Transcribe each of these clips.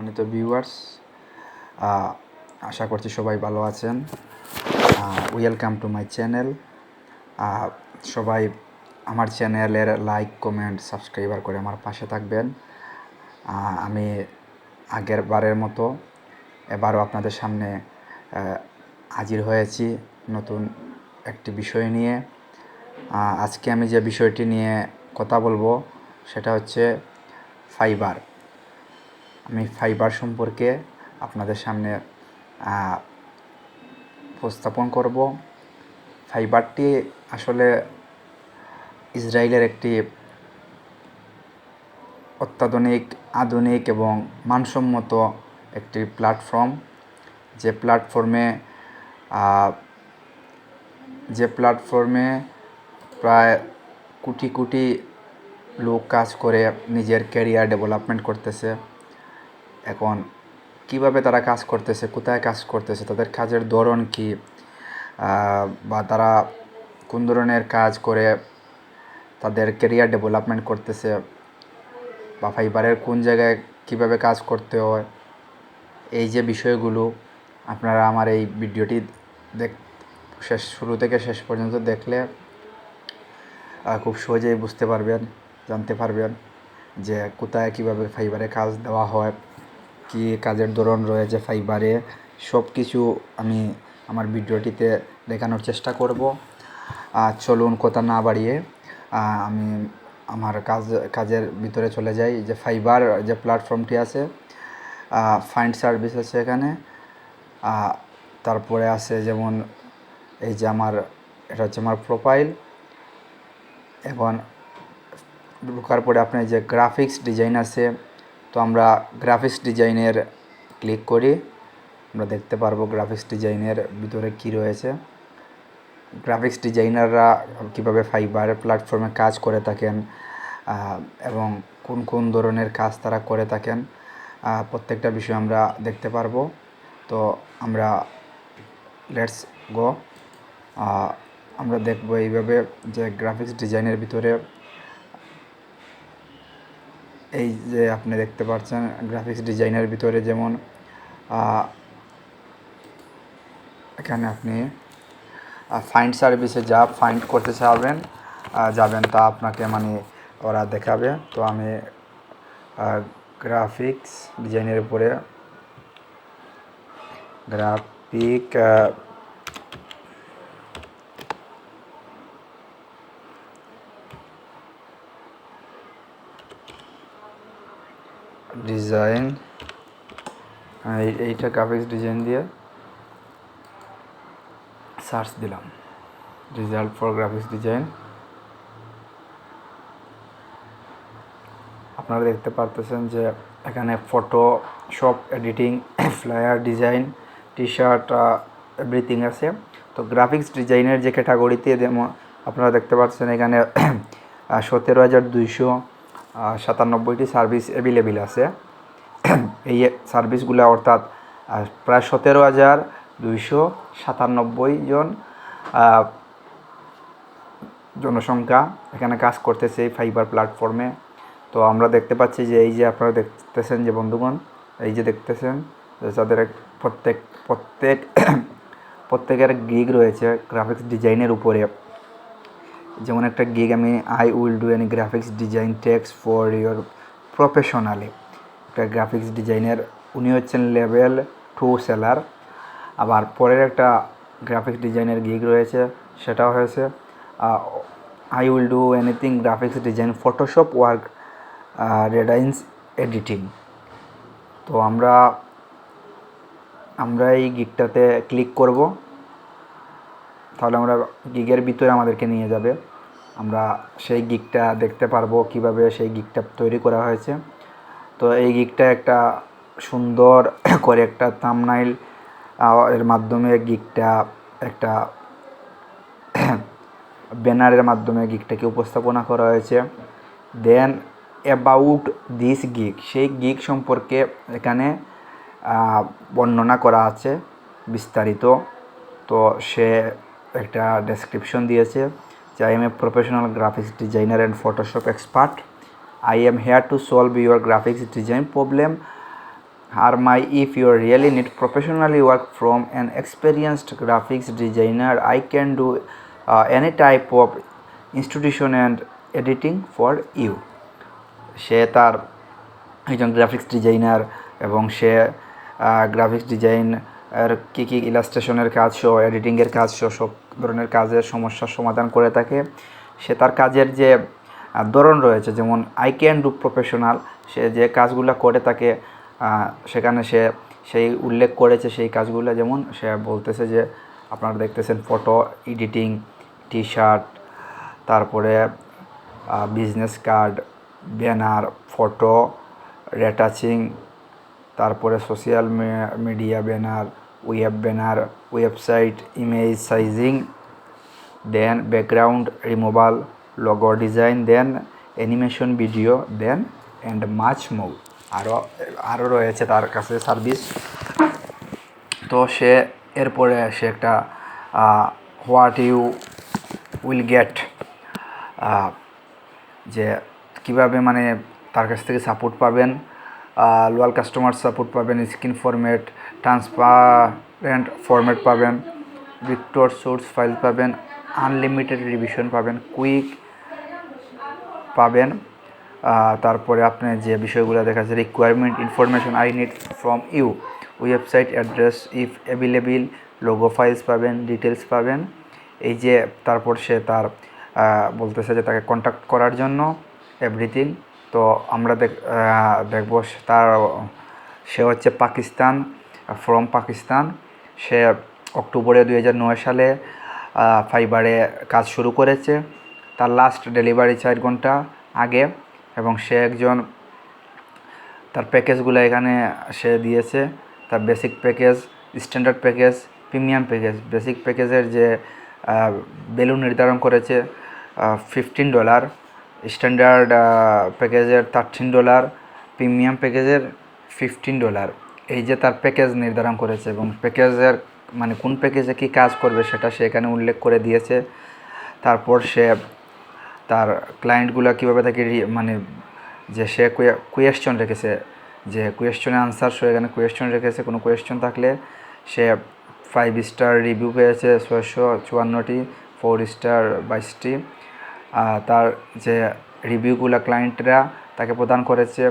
সম্মানিত ভিউয়ার্স, আশা করছি সবাই ভালো আছেন। Welcome to my channel. সবাই আমার চ্যানেলের লাইক, কমেন্ট, সাবস্ক্রাইবার করে আমার পাশে থাকবেন। আমি আগের বারের মতো এবারও আপনাদের সামনে হাজির হয়েছি নতুন একটি বিষয় নিয়ে। আজকে আমি যে বিষয়টি নিয়ে কথা বলবো সেটা হচ্ছে ফাইবার। আমি ফাইবার সম্পর্কে আপনাদের সামনে উপস্থাপন করব। ফাইবারটি আসলে ইসরায়েলের একটি অত্যাধুনিক, আধুনিক এবং মানসম্মত একটি প্ল্যাটফর্ম, যে প্ল্যাটফর্মে প্রায় কোটি কোটি লোক কাজ করে নিজের ক্যারিয়ার ডেভেলপমেন্ট করতেছে। এখন কিভাবে তারা কাজ করতেছে, কোথায় কাজ করতেছে, তাদের কাজের ধরন কী, বা তারা কোন ধরনের কাজ করে তাদের ক্যারিয়ার ডেভেলপমেন্ট করতেছে, বা ফাইবারের কোন জায়গায় কিভাবে কাজ করতে হয়, এই যে বিষয়গুলো আপনারা আমার এই ভিডিওটি শুরু থেকে শেষ পর্যন্ত দেখলে খুব সহজেই বুঝতে পারবেন, জানতে পারবেন যে কোথায় কিভাবে ফাইবারে কাজ দেওয়া হয়, কী কাজের ধরন রয়েছে ফাইবারে, সব কিছু আমি আমার ভিডিওটিতে দেখানোর চেষ্টা করব। চলুন কথা না বাড়িয়ে আমি আমার কাজের ভিতরে চলে যাই। যে ফাইবার যে প্ল্যাটফর্মটি আছে, ফাইন্ড সার্ভিস আছে এখানে, তারপরে আছে যেমন এই যে এটা হচ্ছে আমার প্রোফাইল। এখন ঢোকার পরে আপনার যে গ্রাফিক্স ডিজাইন আছে, তো আমরা গ্রাফিক্স ডিজাইনের ক্লিক করি, আমরা দেখতে পারবো গ্রাফিক্স ডিজাইনের ভিতরে কি রয়েছে। গ্রাফিক্স ডিজাইনাররা কীভাবে ফাইবার প্ল্যাটফর্মে কাজ করে থাকেন এবং কোন কোন ধরনের কাজ তারা করে থাকেন, প্রত্যেকটা বিষয় আমরা দেখতে পারবো। তো আমরা লেটস গো, আমরা দেখবো এইভাবে যে গ্রাফিক্স ডিজাইনের ভিতরে এই যে আপনি দেখতে পাচ্ছেন গ্রাফিক্স ডিজাইনের ভিতরে যেমন এখানে আপনি ফাইন্ড সার্ভিসে ফাইন্ড করতে যাবেন তা আপনাকে ওরা দেখাবে। তো আমি গ্রাফিক্স ডিজাইনের উপরে গ্রাফিক ডিজাইন, এইটা গ্রাফিক্স ডিজাইন দিয়ে সার্চ দিলাম, রেজাল্ট ফর গ্রাফিক্স ডিজাইন। আপনারা দেখতে পারতেছেন যে এখানে Photoshop, editing, flyer design, T shirt, everything আছে। তো গ্রাফিক্স ডিজাইনের যে ক্যাটাগরিতে আপনারা দেখতে পাচ্ছেন এখানে 17,297টি সার্ভিস অ্যাভেলেবেল আছে। এই সার্ভিসগুলো অর্থাৎ প্রায় 17,297 জন জনসংখ্যা এখানে কাজ করতেছে এই ফাইবার প্ল্যাটফর্মে। তো আমরা দেখতে পাচ্ছি যে এই যে আপনারা দেখতেছেন যে বন্ধুগণ, এই যে দেখতেছেন যাদের প্রত্যেকের গিগ রয়েছে গ্রাফিক্স ডিজাইনের উপরে। যেমন একটা gig, I will do any graphics design টেক্স ফর ইউর প্রফেশনালি, একটা গ্রাফিক্স ডিজাইনের, উনি হচ্ছেন লেভেল 2 সেলার। আবার পরের একটা গ্রাফিক্স ডিজাইনের গিগ রয়েছে, সেটাও হয়েছে I will do anything graphics design Photoshop work redesigns editing. তো আমরা এই গিগটাতে ক্লিক করব, তাহলে আমরা গিগের ভিতরে আমাদেরকে নিয়ে যাবে। আমরা সেই গিগটা দেখতে পারবো কিভাবে সেই গিগটা তৈরি করা হয়েছে। তো এই গিগটা একটা সুন্দর করে একটা থাম্বনেইল এর মাধ্যমে গিগটা একটা ব্যানারের মাধ্যমে গিগটাকে উপস্থাপনা করা হয়েছে। দেন অ্যাবাউট দিস গিগ, সেই গিগ সম্পর্কে এখানে বর্ণনা করা আছে বিস্তারিত। তো সে একটা ডেসক্রিপশন দিয়েছে যে I M a professional graphics designer and Photoshop expert, I am here to solve your graphics design problem Harmai, if you really need professionally work from an experienced graphics designer, I can do any type of institution and editing for you. সে তার একজন graphics designer এবং সে graphics design এর কী ইলাস্ট্রেশনের কাজ সহ এডিটিংয়ের কাজ সহ সব ধরনের কাজের সমস্যার সমাধান করে থাকে। সে তার কাজের যে ধরন রয়েছে, যেমন আই ক্যান ডু প্রফেশনাল, সে যে কাজগুলো করে থাকে সেখানে সে সেই উল্লেখ করেছে সেই কাজগুলো, যেমন সে বলতেছে যে আপনারা দেখতেছেন ফটো এডিটিং, টি শার্ট, তারপরে business card, banner, photo, retouching, তারপরে social media banner, web banner, website image sizing, then background removal, logo design, then animation video, then and much more. আরও রয়েছে তার কাছে সার্ভিস। তো সে এরপরে সে একটা হোয়াট ইউ উইল গেট, যে কীভাবে মানে তার কাছ থেকে সাপোর্ট পাবেন, লোয়াল কাস্টমার সাপোর্ট পাবেন, স্ক্রিন ফরম্যাট, ট্রান্সপারেন্ট ফরম্যাট পাবেন, ভিক্টর সোর্স ফাইল পাবেন, আনলিমিটেড রিভিশন পাবেন, কুইক পাবেন। তারপরে আপনি যে বিষয়গুলো দেখাচ্ছে requirement information I need from you, website address if available, logo files পাবেন, ডিটেলস পাবেন। এই যে তারপর সে তার বলতেছে যে তাকে কন্ট্যাক্ট করার জন্য এভরিথিং। তো আমরা দেখব তার সে হচ্ছে পাকিস্তান, ফ্রম পাকিস্তান। সে অক্টোবরে 2009 সালে ফাইবারে কাজ শুরু করেছে। তার লাস্ট ডেলিভারি 4 ঘন্টা আগে, এবং সে একজন তার প্যাকেজগুলো এখানে সে দিয়েছে। তার basic package, standard package, premium package. Basic প্যাকেজের যে ভ্যালু নির্ধারণ করেছে $15, স্ট্যান্ডার্ড প্যাকেজের $13, প্রিমিয়াম প্যাকেজের $15। এই যে তার প্যাকেজ নির্ধারণ করেছে, এবং প্যাকেজের মানে কোন প্যাকেজে কী কাজ করবে সেটা সে এখানে উল্লেখ করে দিয়েছে। তারপর সে তার ক্লায়েন্টগুলো কীভাবে তাকে মানে যে সে কোয়েশ্চন রেখেছে, যে কোয়েশ্চনে আনসার সে এখানে কোয়েশ্চন রেখেছে। কোনো কোয়েশ্চন থাকলে সে 5 স্টার রিভিউ পেয়েছে 654টি, 4 স্টার 22টি। তার যে রিভিউগুলো ক্লায়েন্টরা তাকে প্রদান করেছে,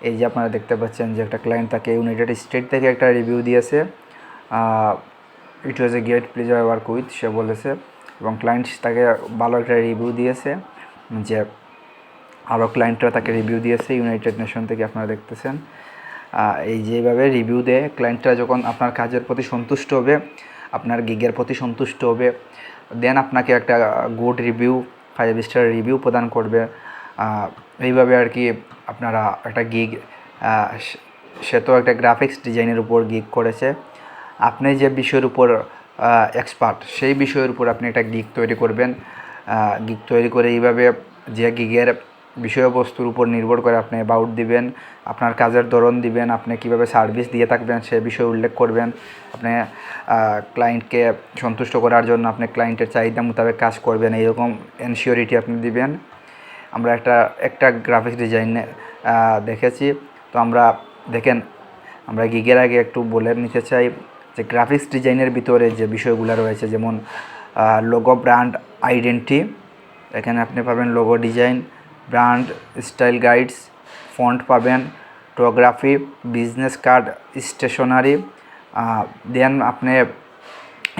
এই যে আপনারা দেখতে পাচ্ছেন যে একটা ক্লায়েন্ট তাকে ইউনাইটেড স্টেট থেকে একটা রিভিউ দিয়েছে। It was a great pleasure work with, সে বলেছে। এবং ক্লায়েন্ট তাকে ভালো একটা রিভিউ দিয়েছে, যে আরও ক্লায়েন্টরা তাকে রিভিউ দিয়েছে ইউনাইটেড নেশন থেকে, আপনারা দেখতেছেন। এই যেভাবে রিভিউ দেয় ক্লায়েন্টরা, যখন আপনার কাজের প্রতি সন্তুষ্ট হবে, আপনার গিগের প্রতি সন্তুষ্ট হবে, দেন আপনাকে একটা গুড রিভিউ, 5 স্টার রিভিউ প্রদান করবে। এইভাবে আর কি আপনারা একটা গিগ, সে তো একটা গ্রাফিক্স ডিজাইনের উপর গিগ করেছে। আপনি যে বিষয়ের উপর এক্সপার্ট, সেই বিষয়ের উপর আপনি একটা গিগ তৈরি করবেন। গিগ তৈরি করে এইভাবে যে গিগের বিষয়বস্তুর উপর নির্ভর করে আপনি অ্যাবাউট দিবেন, আপনার কাজের ধরন দিবেন, আপনি কীভাবে সার্ভিস দিয়ে থাকবেন সে বিষয়ে উল্লেখ করবেন। আপনি ক্লায়েন্টকে সন্তুষ্ট করার জন্য আপনি ক্লায়েন্টের চাহিদা মোতাবেক কাজ করবেন, এইরকম এনশিওরিটি আপনি দিবেন। আমরা একটা গ্রাফিক্স ডিজাইন দেখেছি। তো আমরা দেখেন, আমরা গিগের আগে একটু বলে নিতে চাই যে গ্রাফিক্স ডিজাইনের ভিতরে যে বিষয়গুলো রয়েছে, যেমন লোগো, ব্র্যান্ড আইডেন্টি, এখানে আপনি পাবেন logo design, brand style guides, font পাবেন, টোগ্রাফি, বিজনেস কার্ড, স্টেশনারি। দেন আপনি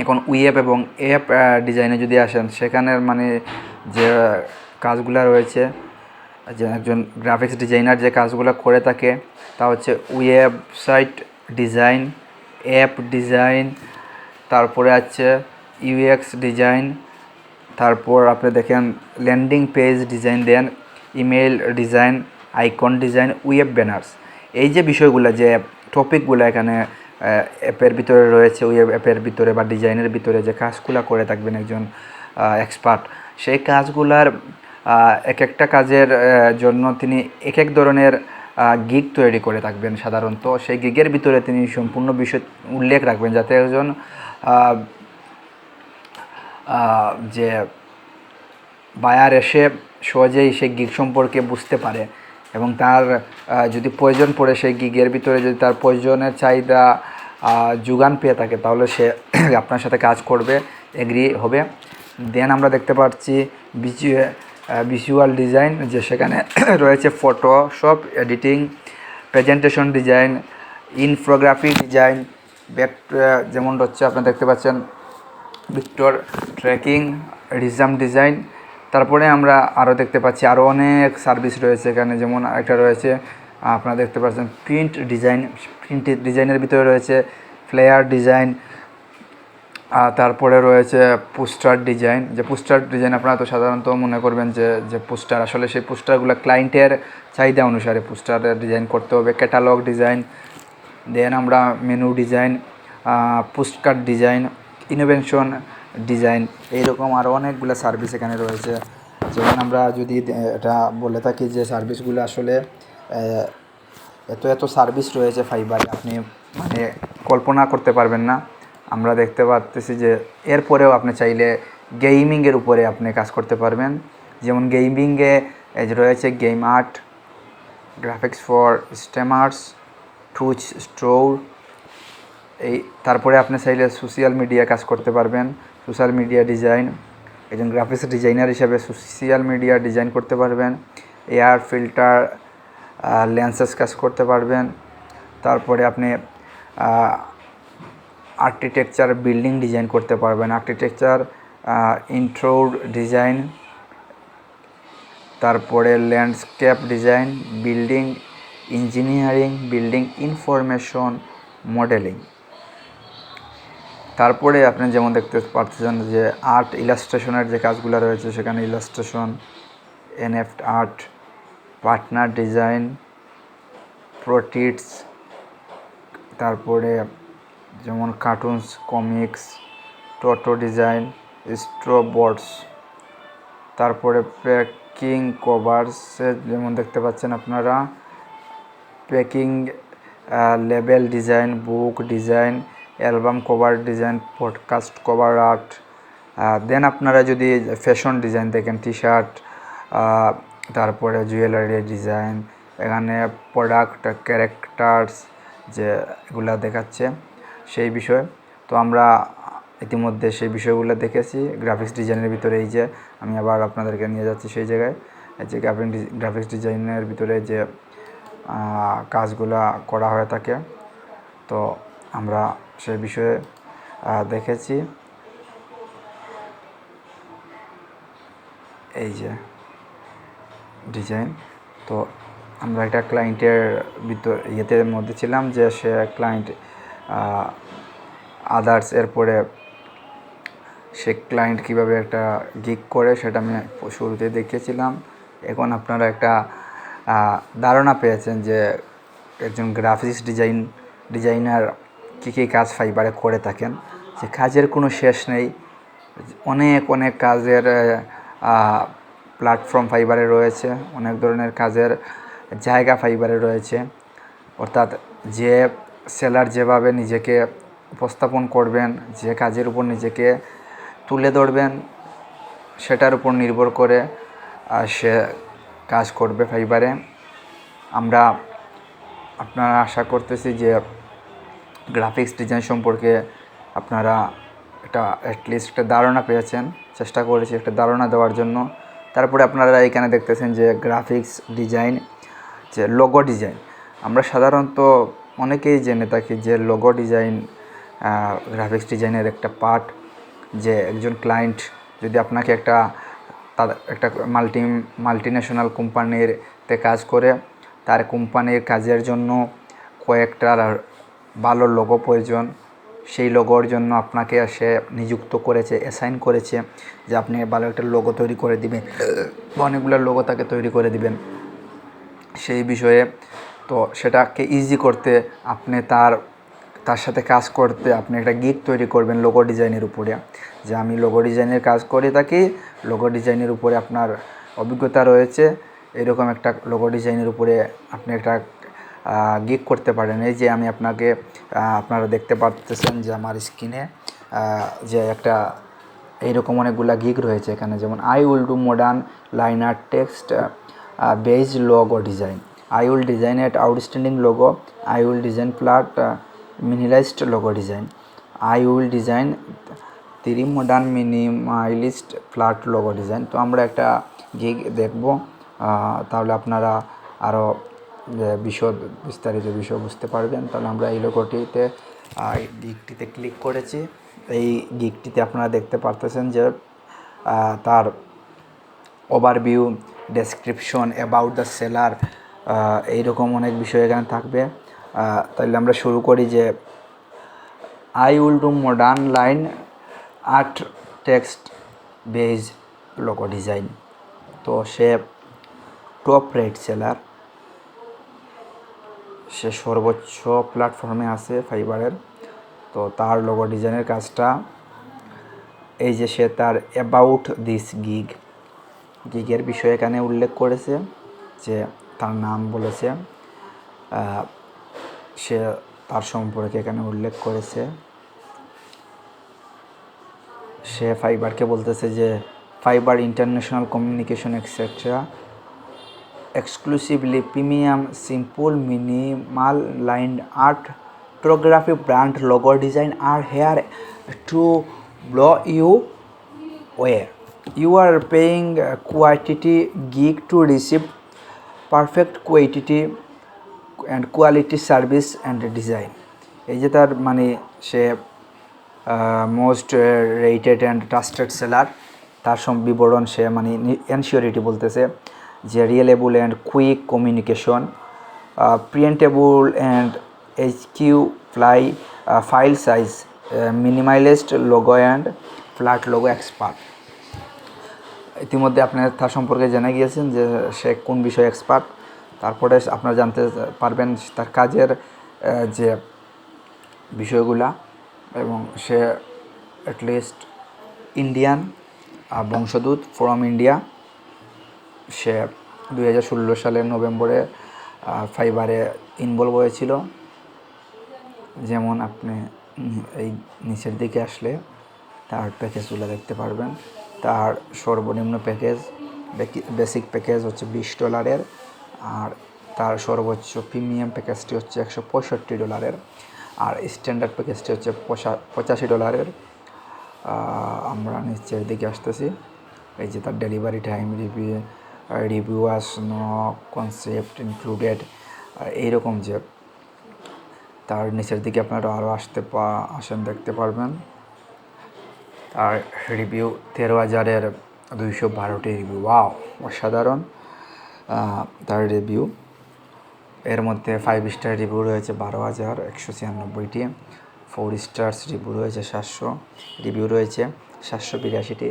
এখন ওয়েব এবং অ্যাপ ডিজাইনে যদি আসেন, সেখানের মানে যে কাজগুলো রয়েছে, যে একজন গ্রাফিক্স ডিজাইনার যে কাজগুলো করে থাকে তা হচ্ছে ওয়েবসাইট ডিজাইন, অ্যাপ ডিজাইন, তারপরে আছে ইউএক্স ডিজাইন, তারপর আপনি দেখেন landing page design, then email design, icon design, web banners. এই যে বিষয়গুলো, যে টপিকগুলো এখানে অ্যাপের ভিতরে রয়েছে, ওয়েব অ্যাপের ভিতরে বা ডিজাইনের ভিতরে যে কাজগুলো করে থাকবেন একজন এক্সপার্ট, সেই কাজগুলার এক একটা কাজের জন্য তিনি এক ধরনের গিগ তৈরি করে থাকবেন সাধারণত। সেই গিগের ভিতরে তিনি সম্পূর্ণ বিষয় উল্লেখ রাখবেন, যাতে একজন যে বায়ার এসে সহজেই সেই গিগ সম্পর্কে বুঝতে পারে এবং তার যদি প্রয়োজন পড়ে সেই গিগের ভিতরে যদি তার প্রয়োজনের চাহিদা যোগান পেয়ে থাকে তাহলে সে আপনার সাথে কাজ করবে, এগ্রি হবে। দেন আমরা দেখতে পাচ্ছি ভিজুয়াল ডিজাইন, যে সেখানে রয়েছে Photoshop editing, presentation design, infographic design, যেমন হচ্ছে আপনারা দেখতে পাচ্ছেন ভিক্টর ট্র্যাকিং, রিজম ডিজাইন। তারপরে আমরা আরও দেখতে পাচ্ছি আরও অনেক সার্ভিস রয়েছে এখানে, যেমন একটা রয়েছে আপনারা দেখতে পাচ্ছেন প্রিন্ট ডিজাইন। প্রিন্ট ডিজাইনের ভিতরে রয়েছে ফ্লেয়ার ডিজাইন, তারপরে রয়েছে পোস্টার ডিজাইন। যে পোস্টার ডিজাইন আপনারা তো সাধারণত মনে করবেন যে পোস্টার, আসলে সেই পোস্টারগুলো ক্লায়েন্টের চাহিদা অনুসারে পোস্টারের ডিজাইন করতে হবে। ক্যাটালগ ডিজাইন, দেন আমরা menu design, postcard design, innovation design, এইরকম আরও অনেকগুলো সার্ভিস এখানে রয়েছে। যেমন আমরা যদি এটা বলে থাকি যে সার্ভিসগুলো আসলে এত সার্ভিস রয়েছে ফাইবারে, আপনি মানে কল্পনা করতে পারবেন না। আমরা দেখতে পাচ্ছি যে এরপরেও আপনি চাইলে গেমিংয়ের উপরে আপনি কাজ করতে পারবেন। যেমন গেমিংয়ে রয়েছে game art, graphics for স্ট্রিমার্স, Twitch store. তারপরে আপনি চাইলে সোশ্যাল মিডিয়া কাজ করতে পারবেন, সোশ্যাল মিডিয়া ডিজাইন, একজন গ্রাফিক্স ডিজাইনার হিসেবে সোশ্যাল মিডিয়া ডিজাইন করতে পারবেন। এয়ার ফিল্টার, লেন্সেস কাজ করতে পারবেন। তারপরে আপনি আর্কিটেকচার বিল্ডিং ডিজাইন করতে পারবেন, আর্কিটেকচার ইন্ট্রোর ডিজাইন, তারপরে landscape design, building engineering, building information modelling. তারপরে আপনি যেমন দেখতে পাচ্ছেন যে আর্ট ইলাস্ট্রেশনের যে কাজগুলো রয়েছে সেখানে illustration, NFT art, partner design, portraits, তারপরে যেমন cartoons, comics, tattoo design, storyboards, তারপরে প্যাকিং কভার্সে যেমন দেখতে পাচ্ছেন আপনারা packing label design, book design, album cover design, podcast cover art. Then আপনারা যদি ফ্যাশন ডিজাইন দেখেন, টি শার্ট, তারপরে জুয়েলারি ডিজাইন, এখানে প্রোডাক্ট ক্যারেক্টার্স যে এগুলা দেখাচ্ছে সেই বিষয়। তো আমরা ইতিমধ্যে সেই বিষয়গুলো দেখেছি গ্রাফিক্স ডিজাইনের ভিতরে। এই যে আমি আবার আপনাদেরকে নিয়ে যাচ্ছি সেই জায়গায়, যে গ্রাফিক্স ডিজাইনের ভিতরে যে কাজগুলা করা হয়ে থাকে, তো আমরা সেই বিষয়ে দেখেছি। এই যে ডিজাইন, তো আমরা একটা ক্লায়েন্টের ইয়েতের মধ্যে ছিলাম যে সে ক্লায়েন্ট আদার্স, এরপরে সে ক্লায়েন্ট কীভাবে একটা গিগ করে সেটা আমি শুরুতে দেখিয়েছিলাম। এখন আপনারা একটা ধারণা পেয়েছেন যে একজন গ্রাফিক্স ডিজাইনার কী কী কাজ ফাইবারে করে থাকেন, যে কাজের কোনো শেষ নেই। অনেক কাজের প্ল্যাটফর্ম ফাইবারে রয়েছে, অনেক ধরনের কাজের জায়গা ফাইবারে রয়েছে। অর্থাৎ যে সেলার যেভাবে নিজেকে উপস্থাপন করবেন, যে কাজের উপর নিজেকে তুলে ধরবেন, সেটার উপর নির্ভর করে সে কাজ করবে ফাইবারে। আমরা আপনারা আশা করতেছি যে গ্রাফিক্স ডিজাইন সম্পর্কে আপনারা অ্যাটলিস্ট একটা ধারণা পেয়েছেন। চেষ্টা করেছি একটা ধারণা দেওয়ার জন্য। তারপরে আপনারা এখানে দেখতেছেন যে গ্রাফিক্স ডিজাইন, যে লোগো ডিজাইন। আমরা সাধারণত অনেকেই জেনে থাকি যে লোগো ডিজাইন গ্রাফিক্স ডিজাইনের একটা পার্ট। যে একজন ক্লায়েন্ট যদি আপনাকে একটা মাল্টিন্যাশনাল কোম্পানিতে কাজ করে, তার কোম্পানির কাজের জন্য কয়েকটা ভালো লোগো প্রয়োজন। সেই লোগোর জন্য আপনাকে সে নিযুক্ত করেছে, অ্যাসাইন করেছে যে আপনি ভালো একটা লোগো তৈরি করে দিবেন, অনেকগুলো লোগো তাকে তৈরি করে দিবেন সেই বিষয়ে। তো সেটাকে ইজি করতে আপনি তার সাথে কাজ করতে আপনি একটা গিগ তৈরি করবেন লোগো ডিজাইনের উপরে, যে আমি লোগো ডিজাইনের কাজ করে থাকি, লোগো ডিজাইনের উপরে আপনার অভিজ্ঞতা রয়েছে, এরকম একটা লোগো ডিজাইনের উপরে আপনি একটা গিগ করতে পারেন। এই যে আমি আপনারা দেখতে পাচ্ছেন যে আমার স্ক্রিনে যে একটা এইরকম অনেকগুলা গিগ রয়েছে এখানে, যেমন I will do modern liner text base logo design. I will design an outstanding logo. I will design flat minimalist logo design. I will design 3 modern minimalist flat logo design. তো আমরা একটা gig দেখব, তাহলে আপনারা আরও বিস্তারিত বিষয় বুঝতে পারবেন। তাহলে আমরা এই লোগোটিতে গিগটিতে ক্লিক করেছি। এই গিগটিতে আপনারা দেখতে পারতেছেন যে তার overview, description, about the seller, এইরকম অনেক বিষয় এখানে থাকবে। তাহলে আমরা শুরু করি যে I will do modern line art text base logo design. তো সে টপ রেট সেলার, সে সর্বোচ্চ প্ল্যাটফর্মে আছে ফাইবারের। তো তার লোগো ডিজাইনের কাজটা এই যে সে তার অ্যাবাউট দিস গিগের বিষয়ে এখানে উল্লেখ করেছে, যে তার নাম বলেছে, সে তার সম্পর্কে এখানে উল্লেখ করেছে। সে ফাইবারকে বলতেছে যে fibre international communication etcetera exclusively premium simple minimal lined art photography brand logo design are here to blow you away. You are paying quantity gig to receive perfect quantity and quality service and design. এই যে তার মানে সে most rated and trusted seller, তার বিবরণ সে মানে এনশিওরিটি বলতেছে যে reliable and quick communication, printable and HQ file size, minimalist logo and flat logo expert. ইতিমধ্যে আপনার তার সম্পর্কে জেনে গিয়েছেন যে সে কোন বিষয়ে এক্সপার্ট। তারপরে আপনারা জানতে পারবেন তার কাজের যে বিষয়গুলা, এবং সে অ্যাটলিস্ট ইন্ডিয়ান বংশোদ্ভূত ফ্রম ইন্ডিয়া। সে 2016 সালের নভেম্বরে ফাইবারে ইনভলভ হয়েছিল। যেমন আপনি এই নিচের দিকে আসলে তার প্যাকেজগুলো দেখতে পারবেন। তার সর্বনিম্ন প্যাকেজ, বেসিক প্যাকেজ হচ্ছে $20, আর তার সর্বোচ্চ প্রিমিয়াম প্যাকেজটি হচ্ছে $165, আর স্ট্যান্ডার্ড প্যাকেজটি হচ্ছে $85। আমরা নিচের দিকে আসতেছি। এই যে তার delivery time, reviewers, no concept included, এইরকম যে তার নিচের দিকে আপনারা আরও আসেন দেখতে পারবেন। আর রিভিউ 13,212টি রিভিউ, ওয়াও অসাধারণ তার রিভিউ। এর মধ্যে 5 স্টার রিভিউ রয়েছে 12,196টি, 4 স্টার্স রিভিউ রয়েছে 700, রিভিউ রয়েছে 782টি,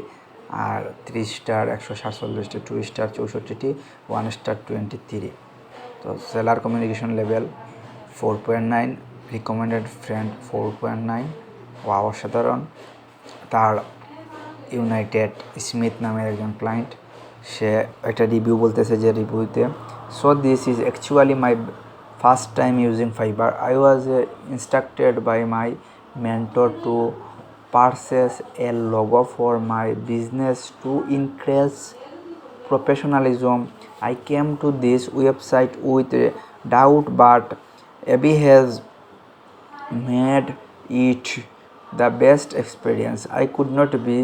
আর 3 স্টার 147টি, 2 স্টার 64টি, 1 স্টার 23। তো seller communication level 4.9, recommended friend 4.9, wow অসাধারণ। তার ইউনাইটেড স্মিথ নামের একজন ক্লায়েন্ট, সে একটা রিভিউ বলতেছে যে রিভিউতে, so this is actually my first time using Fiverr. I was instructed by my mentor to purchase a logo for my business to increase professionalism. I came to this website with a doubt, but Abby has made it the best experience. I could not be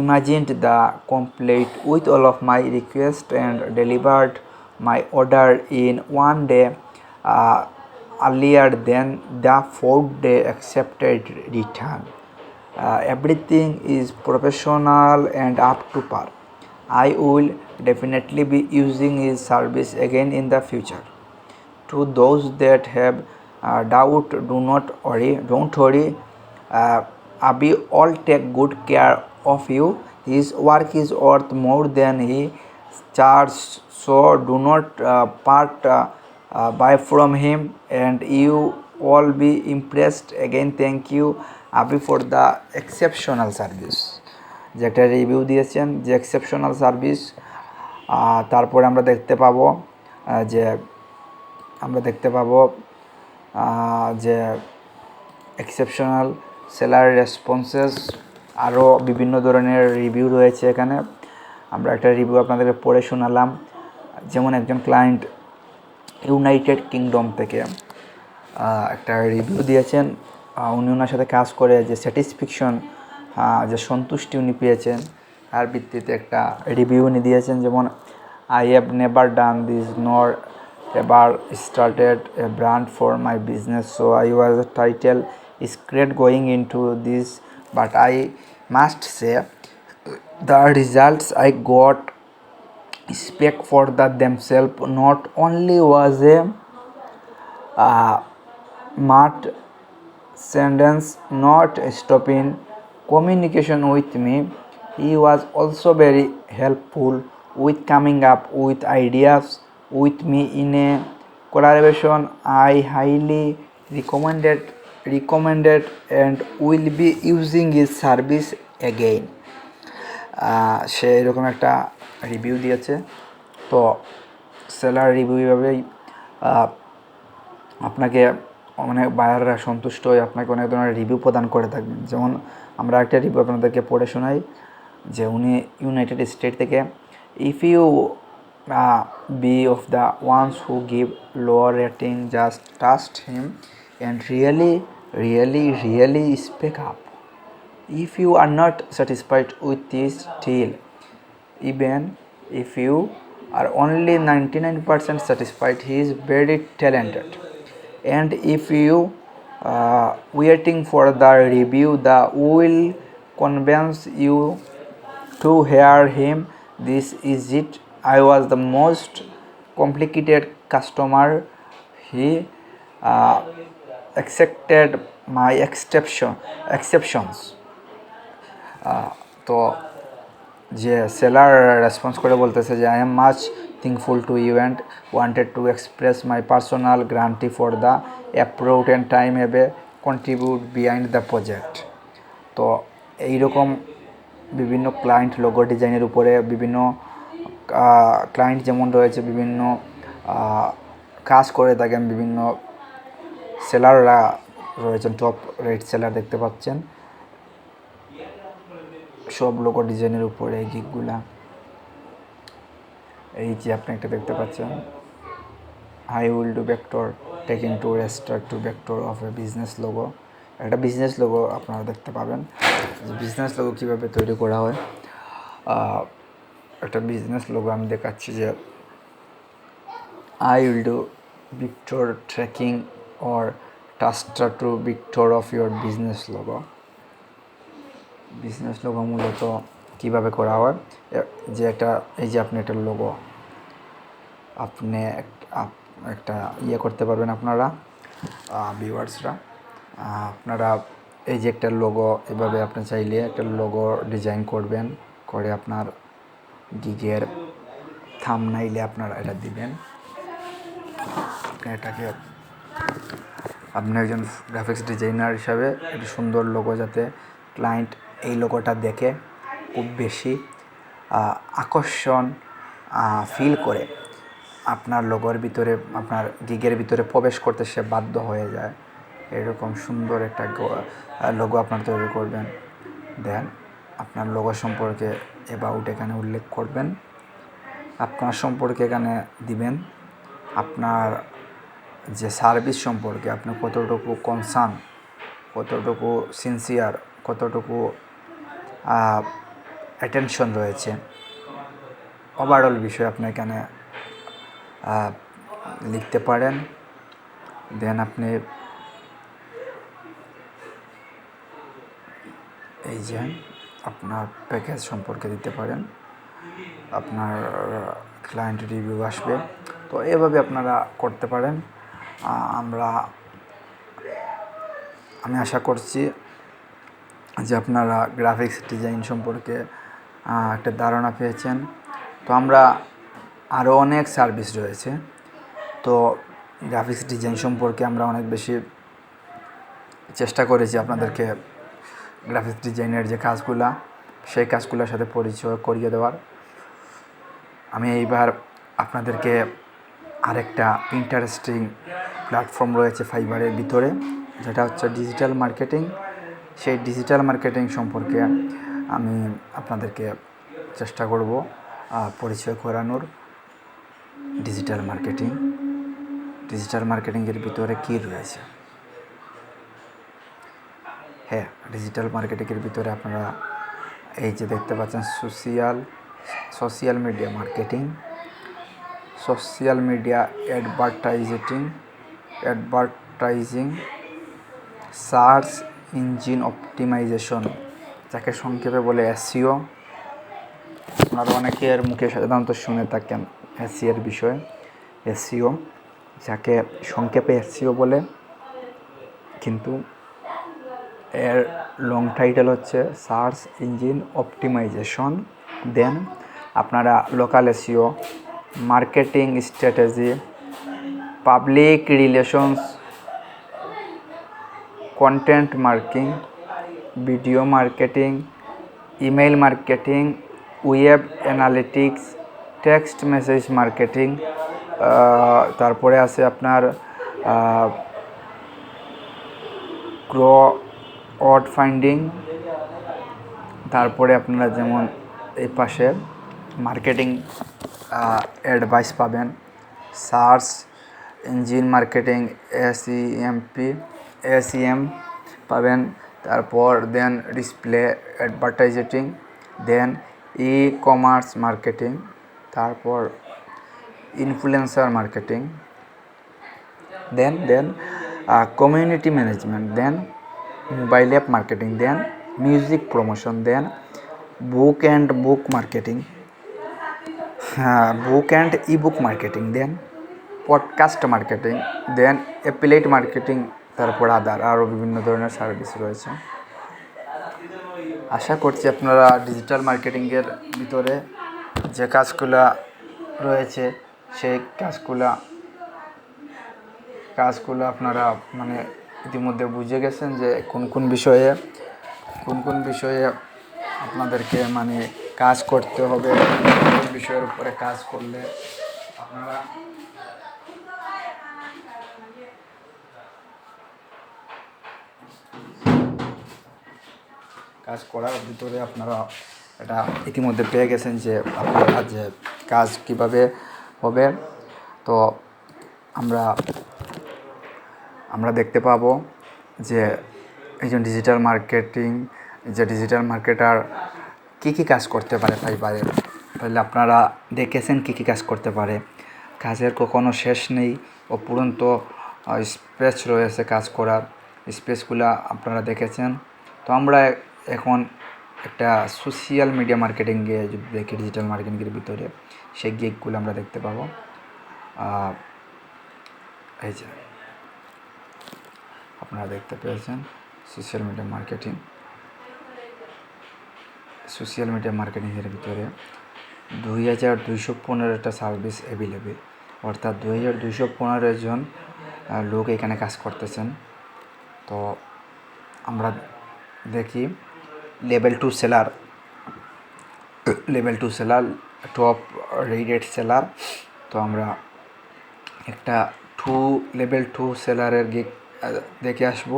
imagined the complete with all of my requests and delivered my order in 1 day earlier than the 4th day accepted return. Everything is professional and up to par. I will definitely be using his service again in the future. To those that have doubt, don't worry. Abhi all take good care of you. His work is worth more than he charges, so do not buy from him, and you all be impressed. Again, thank you Abhi for the exceptional service. যে একটা review দিয়েছেন যে exceptional service. তারপরে আমরা দেখতে পাবো যে exceptional seller responses, আরও বিভিন্ন ধরনের রিভিউ রয়েছে এখানে। আমরা একটা রিভিউ আপনাদেরকে পড়ে শোনালাম। যেমন একজন ক্লায়েন্ট ইউনাইটেড কিংডম থেকে একটা রিভিউ দিয়েছেন। উনি ওনার সাথে কাজ করে যে স্যাটিসফ্যাকশন, যে সন্তুষ্টি উনি পেয়েছেন, তার ভিত্তিতে একটা রিভিউ উনি দিয়েছেন। যেমন I have never done this nor ever started a brand for my business, so I was a title is great going into this, but I must say the results I got speak for themselves. Not only was a mad sentence not stopping communication with me, he was also very helpful with coming up with ideas with me in a collaboration I highly recommended and will be using his service again. সে এরকম একটা review দিয়েছে। তো seller review এভাবেই আপনাকে মানে বায়াররা সন্তুষ্ট হয়ে আপনাকে অনেক ধরনের রিভিউ প্রদান করে থাকবেন। যেমন আমরা একটা রিভিউ আপনাদেরকে পড়ে শোনাই যে উনি ইউনাইটেড স্টেট থেকে, if you be of the ones who give lower rating just trust him and really speak up. If you are not satisfied with this deal, even if you are only 99% satisfied, he is very talented. And if you waiting for the review, the will convince you to hear him. This is it. I was the most complicated customer. He accepted my exceptions. তো যে seller response করে বলতেছে যে I am much thankful to you and wanted to express my personal gratitude for the approved and time have contribute behind the project. তো এইরকম বিভিন্ন client logo ডিজাইনের উপরে বিভিন্ন ক্লায়েন্ট যেমন রয়েছে বিভিন্ন কাজ করে থাকেন, বিভিন্ন সেলাররা রয়েছেন, টপ রেট সেলার দেখতে পাচ্ছেন সব লোগো ডিজাইনের উপরে এই গিকগুলা। এই যে আপনি একটা দেখতে পাচ্ছেন, হাই উইল ডু ভেক্টর টেকিং to raster to vector of a business logo. একটা বিজনেস লোগো আপনারা দেখতে পাবেন যে বিজনেস লোগো কীভাবে তৈরি করা হয়। একটা বিজনেস লোগো আমি দেখাচ্ছি যে I will do vector tracing or raster to vector of your business logo. Business logo মূলত কীভাবে করা হয়, যে এই যে আপনি একটা লোগো আপনি একটা করতে পারবেন আপনারা ভিউয়ার্সরা, আপনারা এই যে একটা লোগো এভাবে আপনি চাইলে একটা লোগো ডিজাইন করবেন, করে আপনার গিগের থাম্বনেইলে আপনারা এটা দিবেন। এটাকে আপনি একজন গ্রাফিক্স ডিজাইনার হিসাবে একটা সুন্দর লোগো, যাতে ক্লায়েন্ট এই লোগোটা দেখে খুব বেশি আকর্ষণ ফিল করে আপনার লোগোর ভিতরে, আপনার গিগের ভিতরে প্রবেশ করতে সে বাধ্য হয়ে যায়, এরকম সুন্দর একটা লোগো আপনার তৈরি করবেন। দেন আপনার লোগো সম্পর্কে অ্যাবাউট এখানে উল্লেখ করবেন, আপনার সম্পর্কে এখানে দিবেন, আপনার যে সার্ভিস সম্পর্কে আপনি কতটুকু কনসার্ন, কতটুকু সিনসিয়ার, কতটুকু অ্যাটেনশন রয়েছে, ওভারঅল বিষয় আপনি এখানে লিখতে পারেন। দেন আপনি এই যে আপনার প্যাকেজ সম্পর্কে দিতে পারেন, আপনার ক্লায়েন্ট রিভিউ আসবে। তো এভাবে আপনারা করতে পারেন। আমি আশা করছি যে আপনারা গ্রাফিক্স ডিজাইন সম্পর্কে একটা ধারণা পেয়েছেন। তো আমরা আরও অনেক সার্ভিস রয়েছে, তো গ্রাফিক্স ডিজাইন সম্পর্কে আমরা অনেক বেশি চেষ্টা করেছি আপনাদেরকে গ্রাফিক্স ডিজাইনের যে কাজগুলা, সেই কাজগুলোর সাথে পরিচয় করিয়ে দেওয়ার। আমি এইবার আপনাদেরকে আরেকটা ইন্টারেস্টিং প্ল্যাটফর্ম রয়েছে ফাইবারের ভিতরে, যেটা হচ্ছে ডিজিটাল মার্কেটিং। সেই ডিজিটাল মার্কেটিং সম্পর্কে আমি আপনাদেরকে চেষ্টা করব পরিচয় করানোর। Digital marketing. ডিজিটাল মার্কেটিংয়ের ভিতরে কী রয়েছে? হ্যাঁ, ডিজিটাল মার্কেটিংয়ের ভিতরে আপনারা এই যে দেখতে পাচ্ছেন social media marketing, social media advertising, search engine optimisation, যাকে সংক্ষেপে বলে এসইও। আপনারা অনেকের মুখে সাধারণত শুনে থাকেন এসইওর বিষয়ে। এসইও, যাকে সংক্ষেপে এসইও বলে, কিন্তু এর লং টাইটেল হচ্ছে সার্চ ইঞ্জিন অপটিমাইজেশন। দেন আপনারা local SEO, marketing strategy, public relations, content marketing, video marketing, email marketing, web analytics, text message marketing, তারপরে আছে আপনার ক্রowd ফাইন্ডিং। তারপরে আপনারা যেমন এই পাশে মার্কেটিং অ্যাডভাইস পাবেন, সার্চ ইঞ্জিন মার্কেটিং, এসইএম পাবেন। তারপর then display advertising, then e commerce marketing, তারপর influencer marketing, then community management, then mobile app marketing, then music promotion, then book marketing, book and ebook marketing, then podcast marketing, then affiliate marketing, তারপর আরও বিভিন্ন ধরনের service রয়েছে। আশা করছি আপনারা digital মার্কেটিংয়ের ভিতরে যে কাজগুলো রয়েছে সেই কাজগুলো আপনারা মানে ইতিমধ্যে বুঝে গেছেন যে কোন কোন বিষয়ে আপনাদেরকে মানে কাজ করতে হবে, কোন বিষয়ের উপরে কাজ করলে আপনারা কাজ করার ভিতরে আপনারা এটা ইতিমধ্যে পেয়ে গেছেন যে আপনারা যে কাজ কিভাবে হবে। তো আমরা দেখতে পাবো যে একজন ডিজিটাল মার্কেটার কী কাজ করতে পারে তাহলে আপনারা দেখেছেন কী কাজ করতে পারে। কাজের কখনো শেষ নেই, অপুরন্ত স্পেস রয়েছে কাজ করার, স্পেসগুলো আপনারা দেখেছেন। তো আমরা এখন একটা সোশ্যাল মিডিয়া মার্কেটিংয়ে যদি দেখি, ডিজিটাল মার্কেটিংয়ের ভিতরে সেই গিগগুলো আমরা দেখতে পাবো। এই যে আপনারা দেখতে পেয়েছেন সোশ্যাল মিডিয়া মার্কেটিংয়ের ভিতরে 2215টা সার্ভিস অ্যাভেলেবেল, অর্থাৎ 2215 জন লোক এখানে কাজ করতেছেন। তো আমরা দেখি level 2 seller, top rated seller. তো আমরা একটা লেভেল 2 সেলারের গিগ দেখে আসব।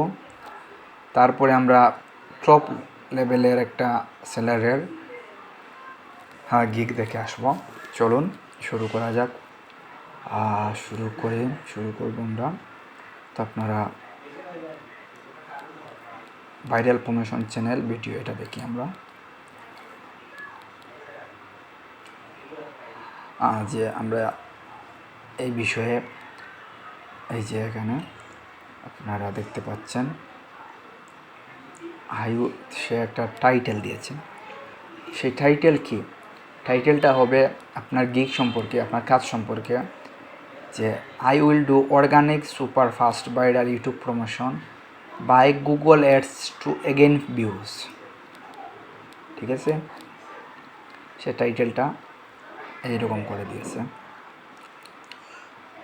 তারপরে আমরা টপ লেভেলের একটা সেলারের গিগ দেখে আসব। চলুন শুরু করা যাক। শুরু করব আমরা। তো আপনারা ভাইরাল প্রমোশন চ্যানেল ভিডিও এটা দেখি আমরা। যে আমরা এই বিষয়ে এই যে এখানে আপনারা দেখতে পাচ্ছেন সে একটা টাইটেল দিয়েছে। সেই টাইটেলটা হবে আপনার গিগ সম্পর্কে, আপনার কাজ সম্পর্কে, যে I will do organic super fast viral YouTube promotion by Google ads to again views. ঠিক আছে, সে টাইটেলটা এইরকম করে দিয়েছে।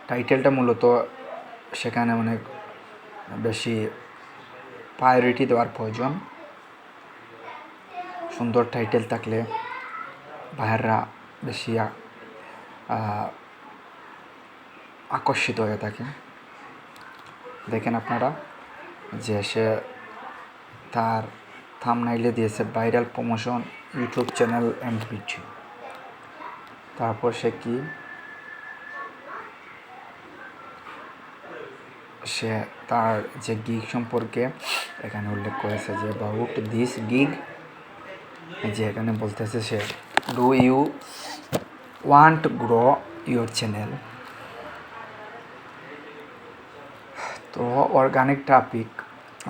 টাইটেলটা মূলত সেখানে অনেক বেশি প্রায়োরিটি দেওয়ার প্রয়োজন। সুন্দর টাইটেল থাকলে ভাইয়াররা বেশি আকর্ষিত হয়ে থাকে। দেখেন আপনারা যে সে তার থাম্বনেইলে দিয়েছে viral promotion YouTube channel and video. তারপর সে কি সে তার যে গিগ সম্পর্কে এখানে উল্লেখ করেছে যে অ্যাবাউট দিস গিগ, যে এখানে বলতেছে সে do you want grow your channel. তো organic traffic,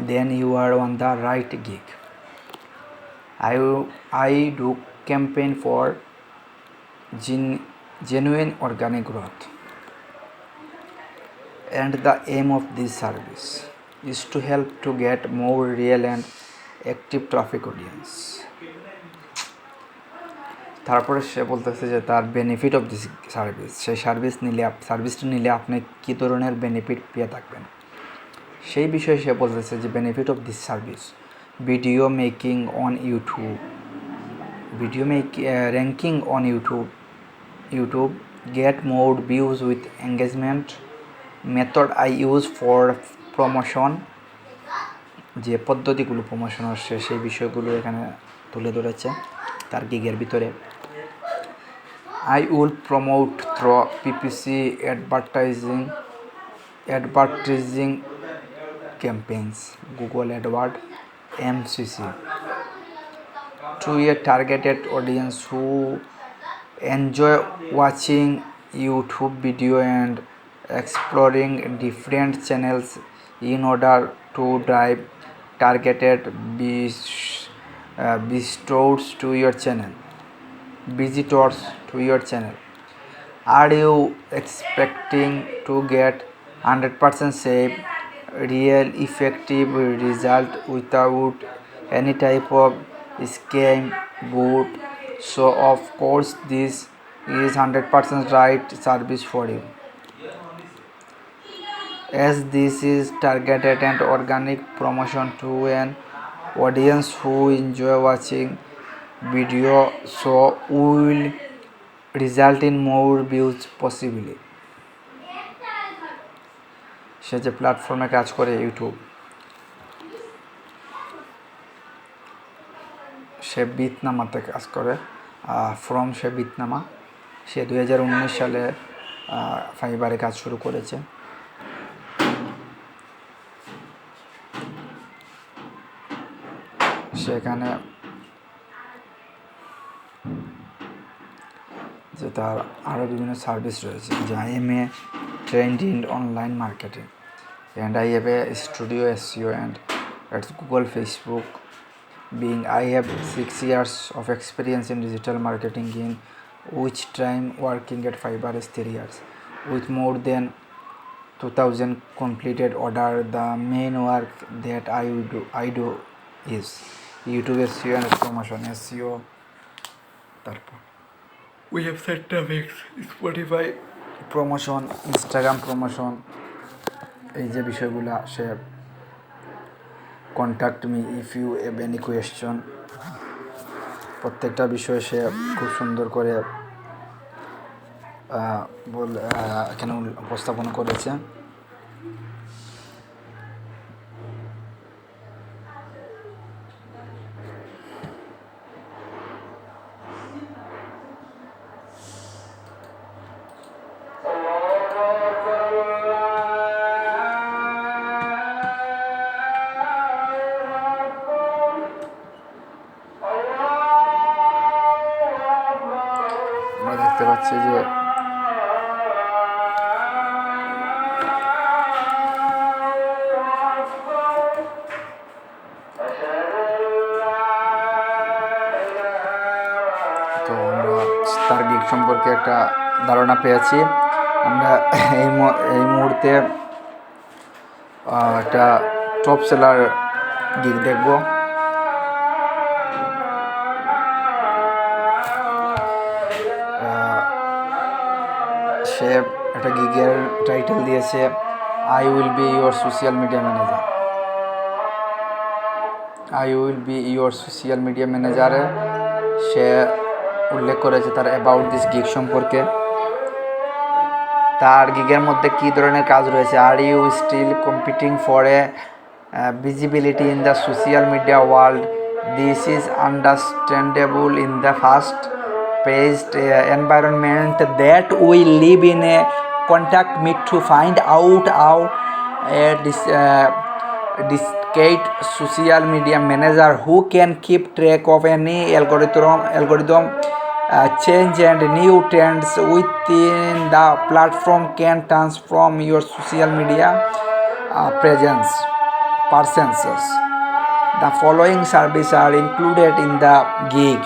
then you are on the right gig. I do campaign for genuine organic growth, and the aim of this service is to help to get more real and active traffic audience. তারপরে সে বলতেছে যে তার benefit of this service, সেই সার্ভিসটা নিলে আপনি কী ধরনের benefit পেয়ে থাকবেন সেই বিষয়ে সে বলতেছে যে benefit of this service: video making on YouTube, ranking on YouTube, get more views with engagement, method I use for promotion, যে পদ্ধতিগুলো প্রমোশন আসছে সেই বিষয়গুলো এখানে তুলে ধরেছে তার গিগের ভিতরে। I will promote through PPC advertising campaigns, Google AdWords, MCC, to a targeted audience who enjoy watching YouTube video and exploring different channels in order to drive targeted visitors to your channel. Are you expecting to get 100% safe, real effective result without any type of scam boot? So of course this is 100% right service for you, as this is targeted and organic promotion to an audience who enjoy watching video, so will result in more views possibly. সে যে প্ল্যাটফর্মে কাজ করে YouTube, সে বিটনামাতে কাজ করে, সে বিটনামা। সে 2019 সালে ফাইবারে কাজ শুরু করেছে। সেখানে যে তার আরও বিভিন্ন সার্ভিস রয়েছে, যে I am a trained in online marketing and I have a studio SEO and at Google, Facebook. Being I have 6 years of experience in digital marketing, in which time working at Fiverr is 3 years, with more than 2000 completed order. The main work that I do is YouTube SEO and promotion. SEO, তারপর we have set topics, Spotify promotion, Instagram promotion, এই যে বিষয়গুলো সে contact me if you have any question, প্রত্যেকটা বিষয়ে সে খুব সুন্দর করে এখানে উপস্থাপন করেছে। দেখতে পাচ্ছি যে তো আমরা তার গিগ সম্পর্কে একটা ধারণা পেয়েছি। আমরা এই মুহূর্তে একটা টপ সেলার গিগ দেখব। সে একটা গিগের টাইটেল দিয়েছে I will be your social media manager. সে উল্লেখ করেছে তার অ্যাবাউট দিস গিগ সম্পর্কে, তার গিগের মধ্যে কী ধরনের কাজ রয়েছে। Are you still competing for a visibility in the social media world? This is understandable in the fast paced environment that we live in. Contact me to find out discrete social media manager who can keep track of any algorithm change and new trends within the platform can transform your social media presence. The following services are included in the gig.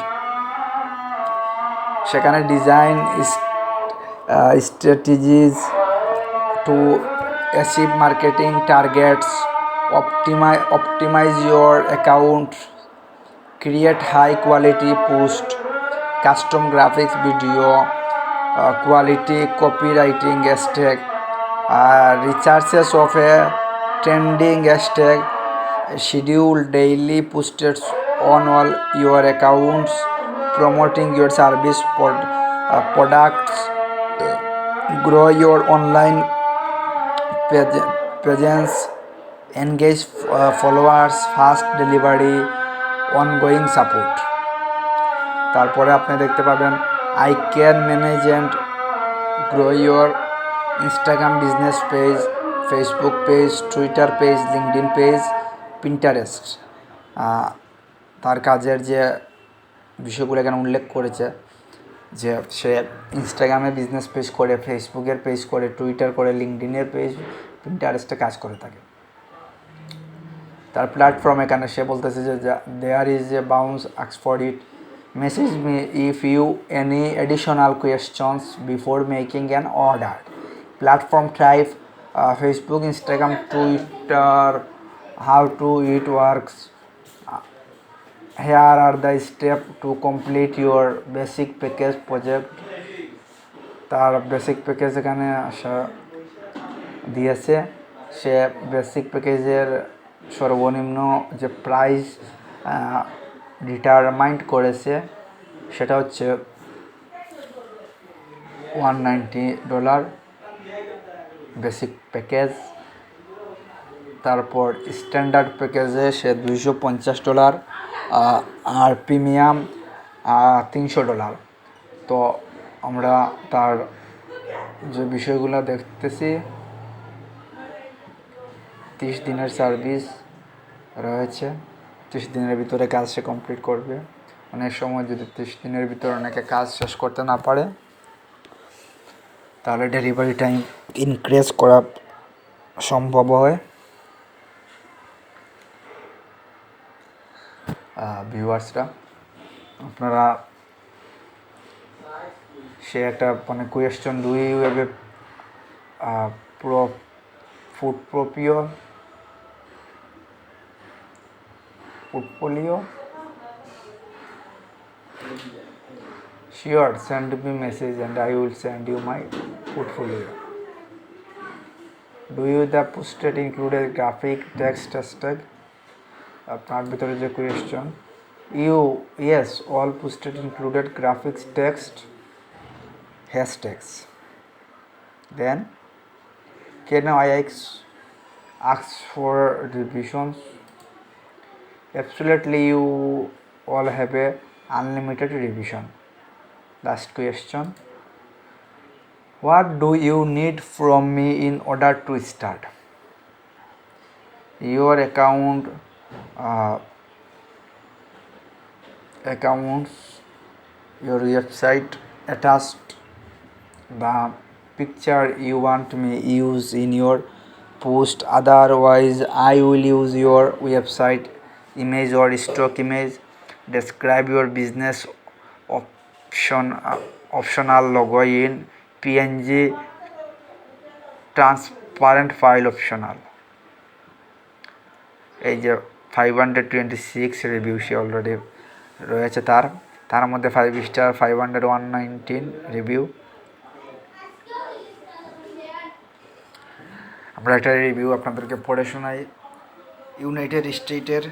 সেখানে design strategies to achieve marketing targets, optimize your account, create high quality post, custom graphics, video, quality copywriting hashtag, researches of a trending hashtag, schedule daily posts on all your accounts, promoting your service products, grow your online presence, engage followers, fast delivery, ongoing support. তারপরে আপনি দেখতে পাবেন I can manage and grow your Instagram business page, Facebook page, Twitter page, LinkedIn page, Pinterest. তার কাজের যে বিষয়গুলো এখানে উল্লেখ করেছে যে সে ইনস্টাগ্রামে বিজনেস পেজ করে, ফেসবুকের পেজ করে, টুইটার করে, লিঙ্কডইনের পেজ, পিন্টারেস্টে কাজ করে থাকে। তার প্ল্যাটফর্ম এখানে সে বলতেছে যে there is a bounce ask for it, message me if you any additional questions before making an order. Platform type Facebook, Instagram, Twitter, how to it works, here are the steps to complete your basic package project। তার basic package এখানে দিয়েছে। সে basic প্যাকেজের সর্বনিম্ন যে price determined করেছে সেটা হচ্ছে $190 basic package. তারপর স্ট্যান্ডার্ড প্যাকেজে সে $250 আর প্রিমিয়াম $300। তো আমরা তার যে বিষয়গুলো দেখতেছি, 30 দিনের সার্ভিস রয়েছে, 30 দিনের ভিতরে কাজ সে কমপ্লিট করবে। অনেক সময় যদি 30 দিনের ভিতরে অনেকে কাজ শেষ করতে না পারে তাহলে ডেলিভারি টাইম ইনক্রিজ করা সম্ভব হয়। ভিউয়ার্সরা, আপনারা সে একটা মানে question, do you have a portfolio? Sure, send me message and I will send you my portfolio. Do you the posted included graphic text hashtag? আপনার ভিতরে যে question, yes, all posted included graphics text hashtags. Then can I ask for revisions? Absolutely, you all have a unlimited revision. Last question, what do you need from me in order to start? Your accounts, your website attached, the picture you want me use in your post, otherwise I will use your website image or stock image, describe your business optional logo in png, transparent file optional। এই যে 526 review সে already রয়েছে, তার মধ্যে 5 star 519 review. আমরা একটা review আপনাদেরকে পড়ে শোনাই। ইউনাইটেড স্টেটের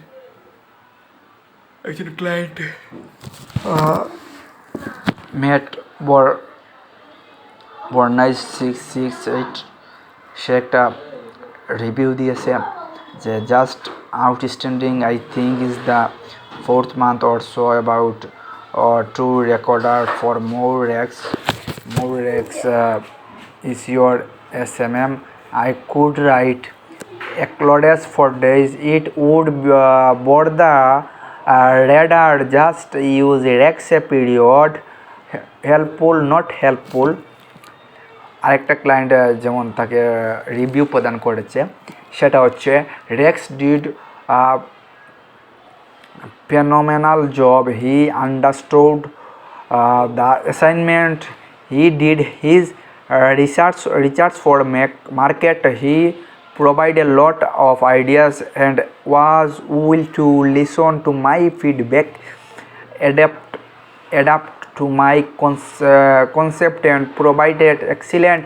একজন ক্লায়েন্ট ম্যাট বর্নাইজ 668 সে একটা রিভিউ দিয়েছে যে just outstanding, I think is the 4th month or so about to recorder for more racks is your SMM. I could write explodes for days. It would board the radar. Just use Rex a period. Helpful, not helpful. আরেকটা client যেমন তাকে review প্রদান করেছে, সেটা হচ্ছে Rex did phenomenal job. He understood the assignment. He did his research for market. He provided a lot of ideas and was willing to listen to my feedback, adapt to my concept and provided excellent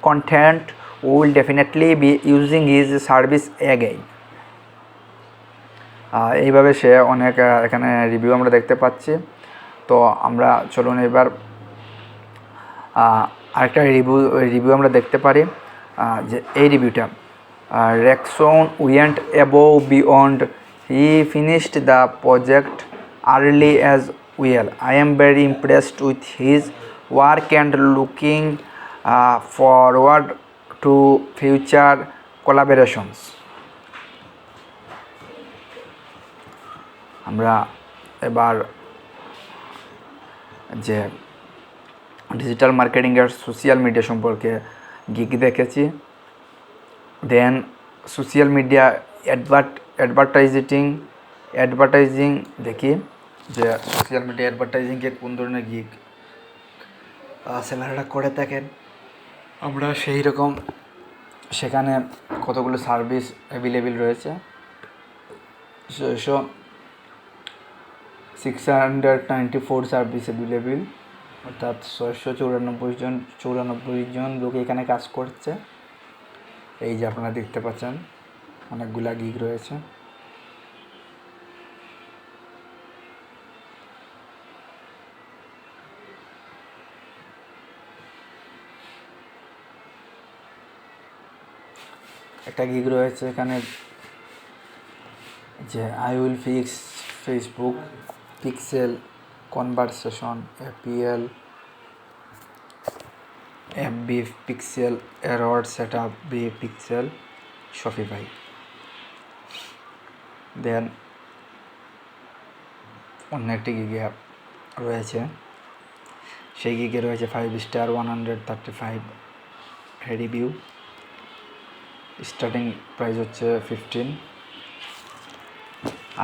content. We will definitely be using his service again. এইভাবে সে অনেক এখানে review আমরা দেখতে পাচ্ছি। তো আমরা চলুন এবার আরেকটা রিভিউ আমরা দেখতে পারি, যে এই রিভিউটা, Rexon went above beyond, he finished the project early as well. I am very impressed with his work and looking forward to future collaborations. আমরা এবার যে ডিজিটাল মার্কেটিংয়ের সোশ্যাল মিডিয়া সম্পর্কে গিগ দেখেছি। দেন সোশ্যাল মিডিয়া অ্যাডভার্টাইজিং দেখি, যে social media অ্যাডভার্টাইজিংকে কোন ধরনের গিগ সেলাররা করে থাকেন। আমরা সেই রকম সেখানে কতগুলো সার্ভিস অ্যাভেলেবেল রয়েছে। 694 সার্ভিস অ্যাভেলেবেল, অর্থাৎ 694 জন লোক এখানে কাজ করছে। এই যে আপনারা দেখতে পাচ্ছেন অনেকগুলা গিগ রয়েছে। একটা গিগ রয়েছে এখানে, যে I will fix Facebook pixel conversation, APL FB pixel error setup B pixel Shopify. Then অন্য একটি গিগে রয়েছে, সেই গিগে রয়েছে 5 স্টার 135 রিভিউ, স্টার্টিং প্রাইস হচ্ছে 15।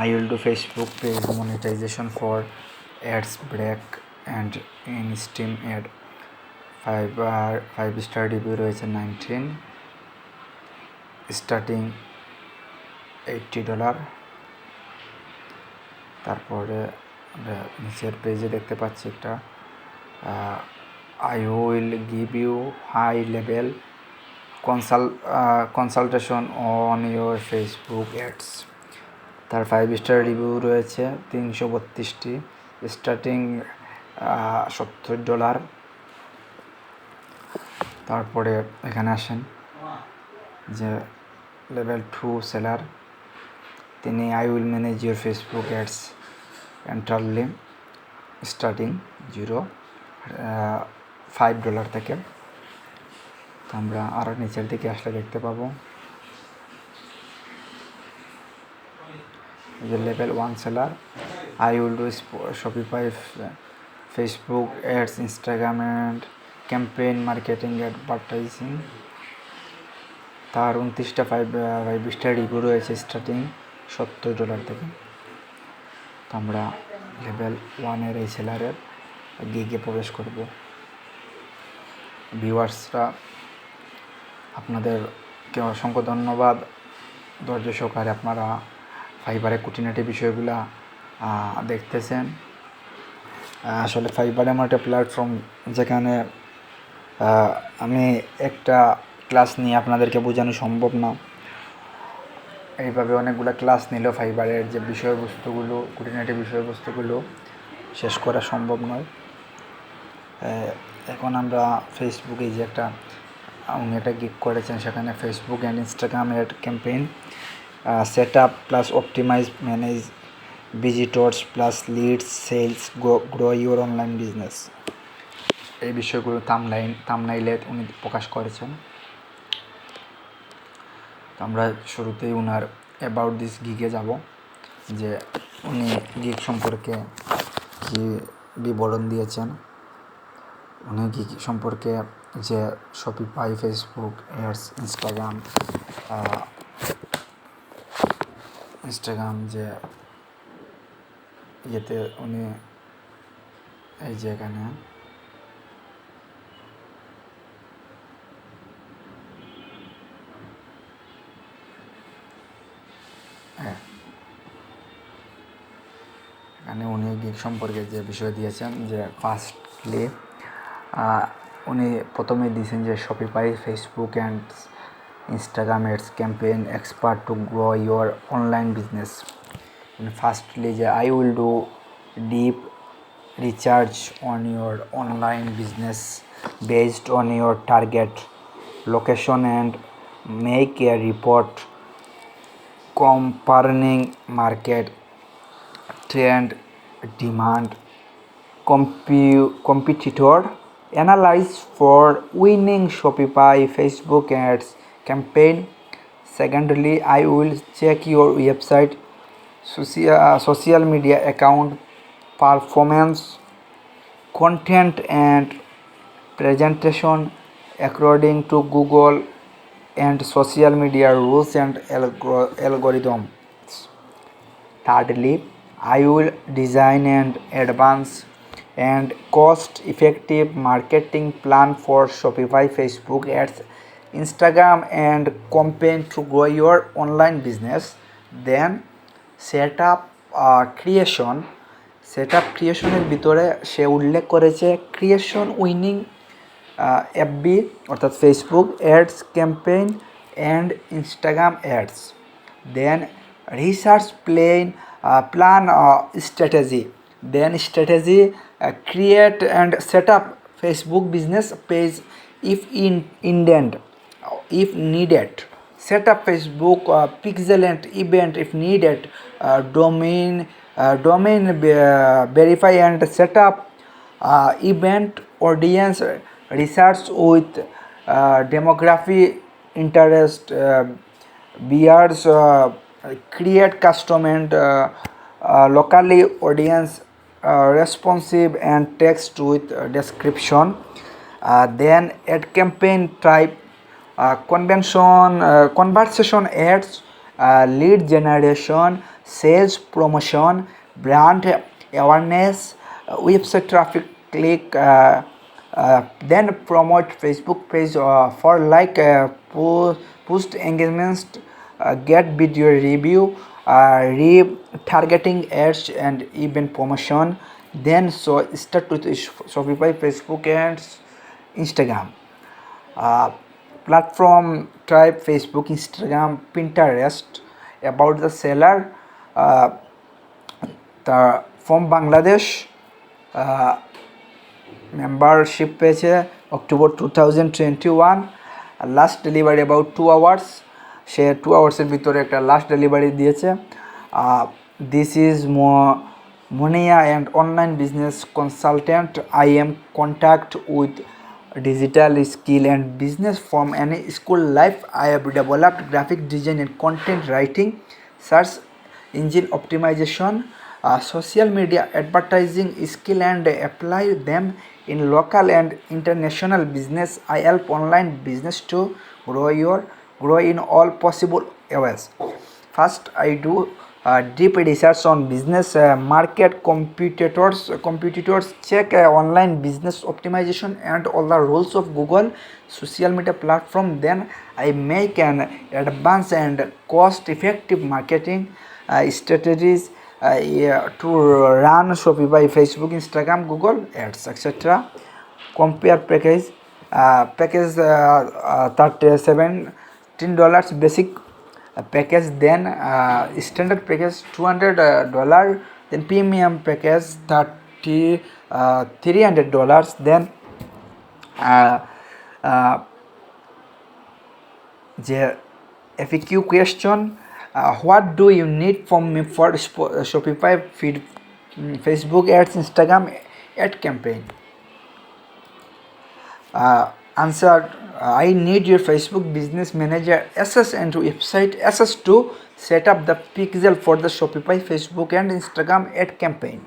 I will do Facebook page monetization for ads break and in Steam ad 5 star review রয়েছে 19, starting $80। তারপরে নিচের পেজে দেখতে পাচ্ছি একটা, I will give you high level consultation on your Facebook ads। তার 5 star review রয়েছে 332টি, স্টার্টিং $70। তারপরে এখানে আসেন যে লেভেল 2 সেলার, তিনি I will manage your Facebook ads entirely, starting $5 থেকে। তো আমরা আরও নিচের দিকে আসলে দেখতে পাবো যে level 1 seller, I will do Shopify Facebook ads Instagram and campaign marketing advertising. তার 29টা 5 স্টার রিভিউ রয়েছে, স্টার্টিং $70 থেকে। তো আমরা লেভেল 1-এর এই সেলারের গিগে প্রবেশ করব। ভিউয়ার্সরা আপনাদেরকে অসংখ্য ধন্যবাদ, ধৈর্য সহকারে আপনারা ফাইবারের খুঁটিনাটি বিষয়গুলো দেখতেছেন। আসলে ফাইবার এমন একটা প্ল্যাটফর্ম যেখানে আমি একটা ক্লাস নিয়ে আপনাদেরকে বোঝানো সম্ভব না। এইভাবে অনেকগুলো ক্লাস নিলেও ফাইবারের যে বিষয়বস্তুগুলো, খুঁটিনাটি বিষয়বস্তুগুলো শেষ করা সম্ভব নয়। এখন আমরা ফেসবুকে যে উনি একটা গিগ করেছেন, সেখানে Facebook and Instagram ad campaign set up plus optimise manage visitors plus leads sales grow your online business, এই বিষয়গুলো থাম্বনেইলে উনি প্রকাশ করেছেন। আমরা শুরুতেই ওনার অ্যাবাউট দিস গিগে যাব, যে উনি গিগ সম্পর্কে কী বিবরণ দিয়েছেন। উনি গিগ সম্পর্কে যে শপিফাই, ফেসবুক অ্যাডস, ইনস্টাগ্রাম যে ইয়েতে উনি এই যে এখানে হ্যাঁ, এখানে উনি গিগ সম্পর্কে যে বিষয় দিয়েছেন, যে ফার্স্টলি উনি প্রথমে দিয়েছেন যে Shopify, Facebook and Instagram ads campaign expert to grow your online business. Firstly যে I will do deep research on your online business based on your target location and make a report comparing market trend, demand, competitor analyze for winning Shopify Facebook ads campaign. Secondly, I will check your website social media account performance, content and presentation according to Google and social media rules and algorithms. Thirdly, I will design and advance and cost-effective marketing plan for Shopify, Facebook ads, Instagram and campaign to grow your online business. Then setup ক্রিয়েশনের ভিতরে সে উল্লেখ করেছে creation winning FB অর্থাৎ Facebook ads campaign and Instagram ads. Then research plan strategy. Then strategy, create and set up Facebook business page if needed. Set up Facebook pixel and event if needed. Domain verify and set up event audience research with demography interest bears create custom and locally audience responsive and text with description. Then ad campaign type conversation ads, lead generation, sales promotion, brand awareness, website traffic click. Then promote Facebook page for like post engagements, get video review, retargeting ads and event promotion. Then so start with Shopify, Facebook and Instagram. Platform type Facebook, Instagram, Pinterest. About the seller, from Bangladesh, membership পেয়েছে October 2021, last delivery about 2 hours. সে 2 আওয়ার্সের ভিতরে একটা last delivery দিয়েছে। This is Monia and online business consultant. I am contact with digital skill and business from any school life. I have developed graphic design and content writing, search engine optimization, social media advertising skill and apply them in local and international business. I help online business to grow in all possible ways. First, I do deep research on business market competitors, check online business optimization and all the rules of Google social media platform. Then I make an advanced and cost effective marketing strategies to run Shopify, Facebook, Instagram, Google ads, etc. Compare package $17 basic package, then standard package $200, then premium package $300. Then the FAQ question, what do you need from me for Shopify feed, Facebook ads, Instagram ad campaign? Answer I need your Facebook Business Manager access and website access to set up the pixel for the Shopify, Facebook, and Instagram ad campaign.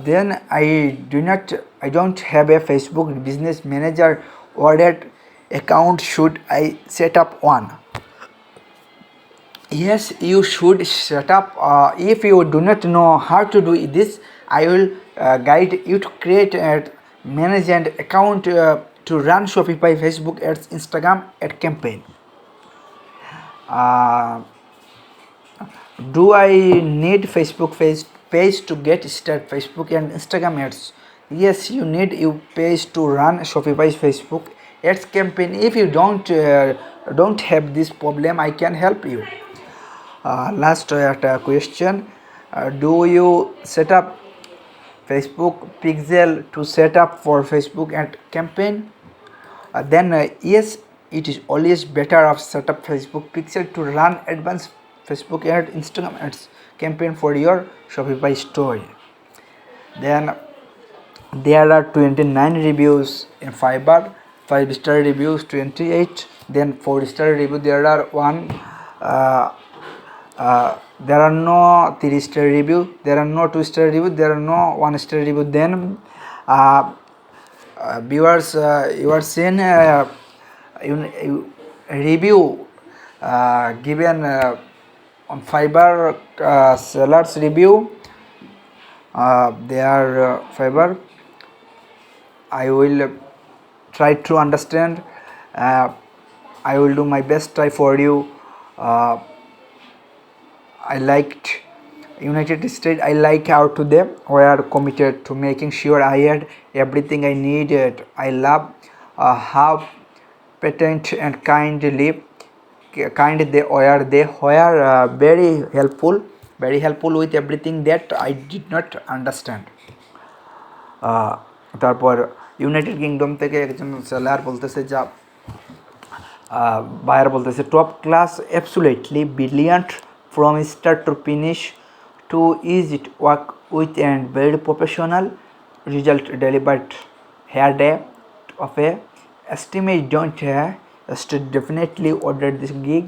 Then I don't have a Facebook Business Manager or ad account. Should I set up one? Yes, you should set up. If you do not know how to do this, I will guide you to create and manage an account to run Shopify, Facebook ads, Instagram ad campaign. Do I need Facebook page to get started? Facebook and Instagram ads? Yes, you need your page to run Shopify's Facebook ads campaign. If you don't have this problem, I can help you. Last question, do you set up Facebook pixel to set up for Facebook ad campaign? Then yes, it is always better of set up Facebook pixel to run advanced Facebook ad, Instagram ads campaign for your Shopify store. Then there are 29 reviews in Fiverr, 5-star reviews 28, then 4-star review there are there are no 3-star review, there are no 2-star review, there are no 1-star review. Then viewers, you are seeing review given on Fiverr, sellers review. They are Fiverr. I will try to understand. I will do my best try for you. I liked United States. I like how to them. We are committed to making sure I had everything I needed. I love how patient and kind they were. They were very helpful with everything that I did not understand. তারপর United kingdom থেকে একজন seller বলতেছে যা buyer বলতেছে top class absolutely brilliant from start to finish to easy to work with and very professional result delivered here day of a estimate don't definitely order this gig,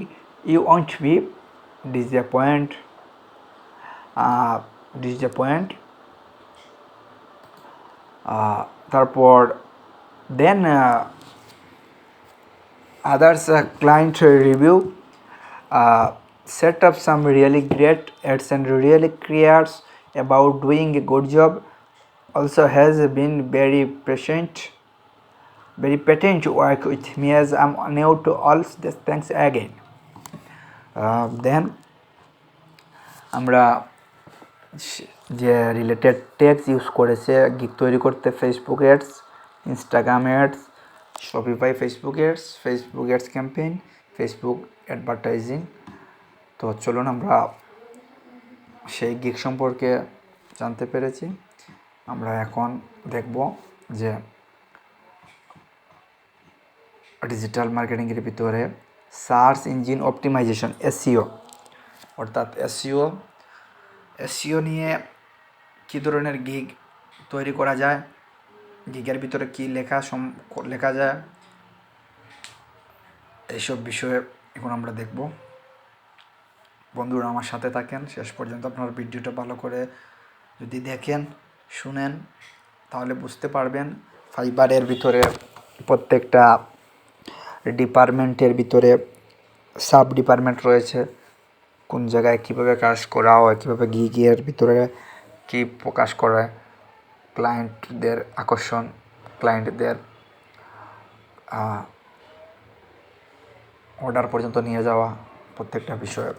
you won't be disappoint. তারপর then others client review set up some really great ads and really cares about doing a good job, also has been very patient to work with me as I'm new to all this. Thanks again. Then আমরা যে related tags use করেছে gig তৈরি করতে Facebook ads, Instagram ads, Shopify Facebook ads campaign, Facebook advertising. তো চলুন আমরা সেই gig সম্পর্কে জানতে পেরেছি। আমরা এখন দেখব যে ডিজিটাল মার্কেটিংয়ের ভিতরে সার্চ ইঞ্জিন অপটিমাইজেশন এসইও, অর্থাৎ এসইও নিয়ে কী ধরনের গিগ তৈরি করা যায়, গিগের ভিতরে কী লেখা যায়, এইসব বিষয়ে এখন আমরা দেখব। বন্ধুরা আমার সাথে থাকেন শেষ পর্যন্ত। আপনার ভিডিওটা ভালো করে যদি দেখেন শুনেন তাহলে বুঝতে পারবেন ফাইবারের ভিতরে প্রত্যেকটা ডিপার্টমেন্টের ভিতরে সাব ডিপার্টমেন্ট রয়েছে, কোন জায়গায় কীভাবে কাজ করা হয়, কীভাবে গিগের ভিতরে কী প্রকাশ করে, ক্লায়েন্টদের আকর্ষণ, ক্লায়েন্টদের অর্ডার পর্যন্ত নিয়ে যাওয়া, প্রত্যেকটা বিষয়ে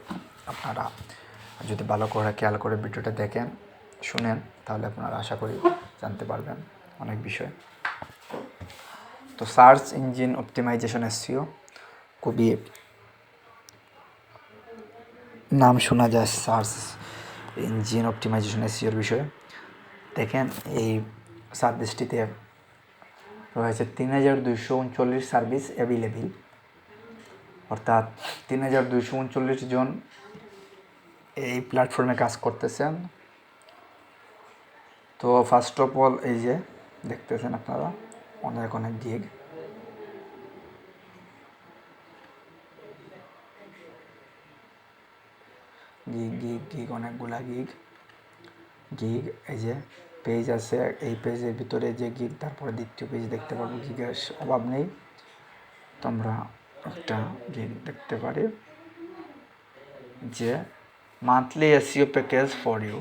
আপনারা যদি ভালো করে খেয়াল করে ভিডিওটা দেখেন শুনেন তাহলে আপনারা আশা করি জানতে পারবেন অনেক বিষয়। তো সার্চ ইঞ্জিন অপটিমাইজেশন এসইও খুবই নাম শোনা যায় সার্চ ইঞ্জিন অপটিমাইজেশন এসইওর বিষয়ে। দেখেন এই সার্ভিসটিতে রয়েছে 3239 সার্ভিস অ্যাভেলেবেল, অর্থাৎ 3239 জন এই প্ল্যাটফর্মে কাজ করতেছেন। তো ফার্স্ট অফ অল এই যে দেখতেছেন আপনারা অনেক গিগ, গিগ অনেকগুলা গিগ এই যে পেজ আছে, এই পেজের ভিতরে যে গিগ, তারপরে দ্বিতীয় পেজ দেখতে পারবো, গিগের অভাব নেই। তো আমরা একটা গিগ দেখতে পারি যে monthly SEO package for you.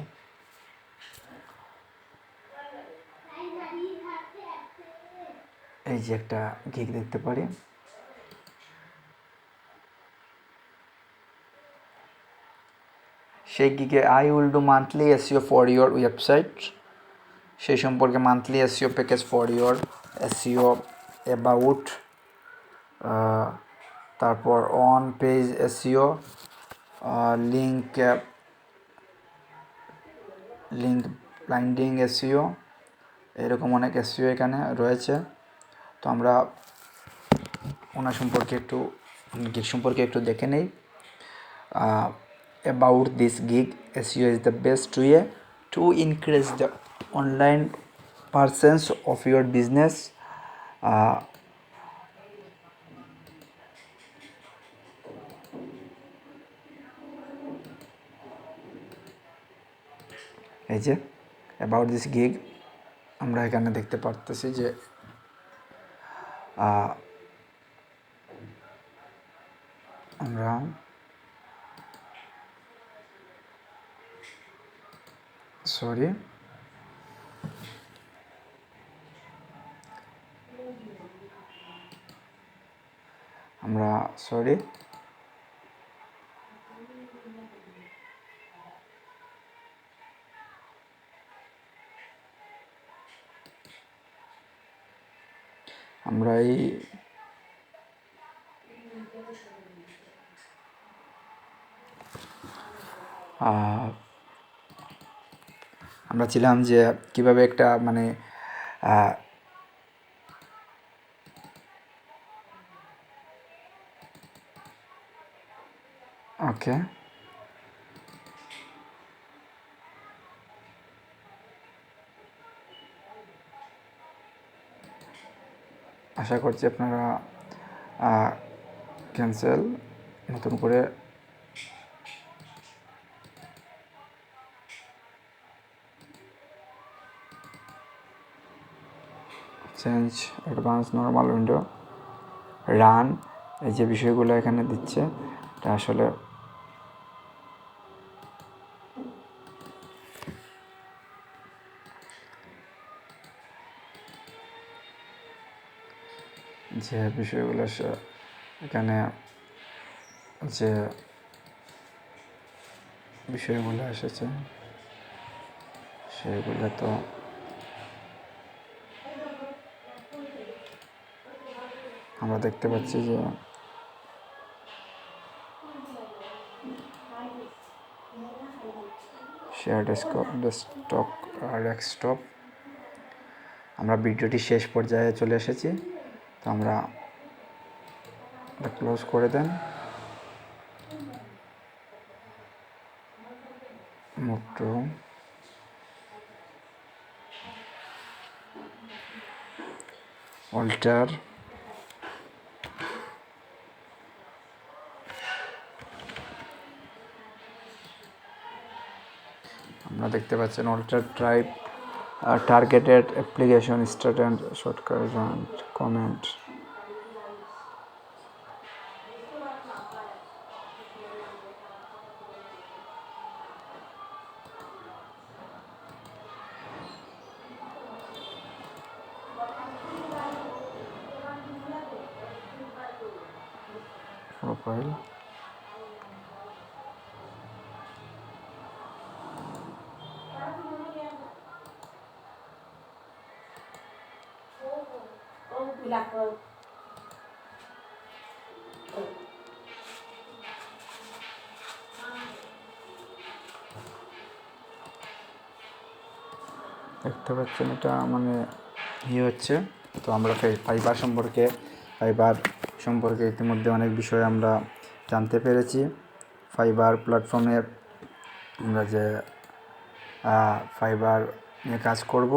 এই যে একটা গিগ দেখতে পারি। সেই গিগে I will do monthly SEO for your website, সেই সম্পর্কে monthly SEO package for your SEO about, তারপর on page SEO, link building SEO, এরকম অনেক এসইও এখানে রয়েছে। তো আমরা ওনার সম্পর্কে গিগ সম্পর্কে একটু দেখে নেই। About this gig, SEO is the best way to increase the online presence of your business. এই যে অ্যাবাউট দিস গিগ আমরা এখানে দেখতে পারতেছি যে আমরা সরি আমরা এই আমরা ছিলাম যে কিভাবে একটা মানে ওকে, আশা করছি আপনারা ক্যান্সেল নতুন করে change advance normal window run, এই যে বিষয়গুলো এখানে দিচ্ছে, এটা আসলে যে বিষয়গুলো এখানে যে বিষয়গুলো এসেছে সেগুলো তো আমরা দেখতে পাচ্ছি যে শেয়ার ডেস্কটপ। আমরা ভিডিওটি শেষ পর্যায়ে চলে এসেছি, তো আমরা ক্লোজ করে দেন। মুভ টু অল্টার, আমরা দেখতে পাচ্ছেন alter type targeted application start and shortcut and comment. Profile দেখতে পাচ্ছেন এটা মানে হচ্ছে। তো আমরা ফাইবার সম্পর্কে ইতিমধ্যে অনেক বিষয় আমরা জানতে পেরেছি। ফাইবার প্ল্যাটফর্মে আমরা যে ফাইবার নিয়ে কাজ করব।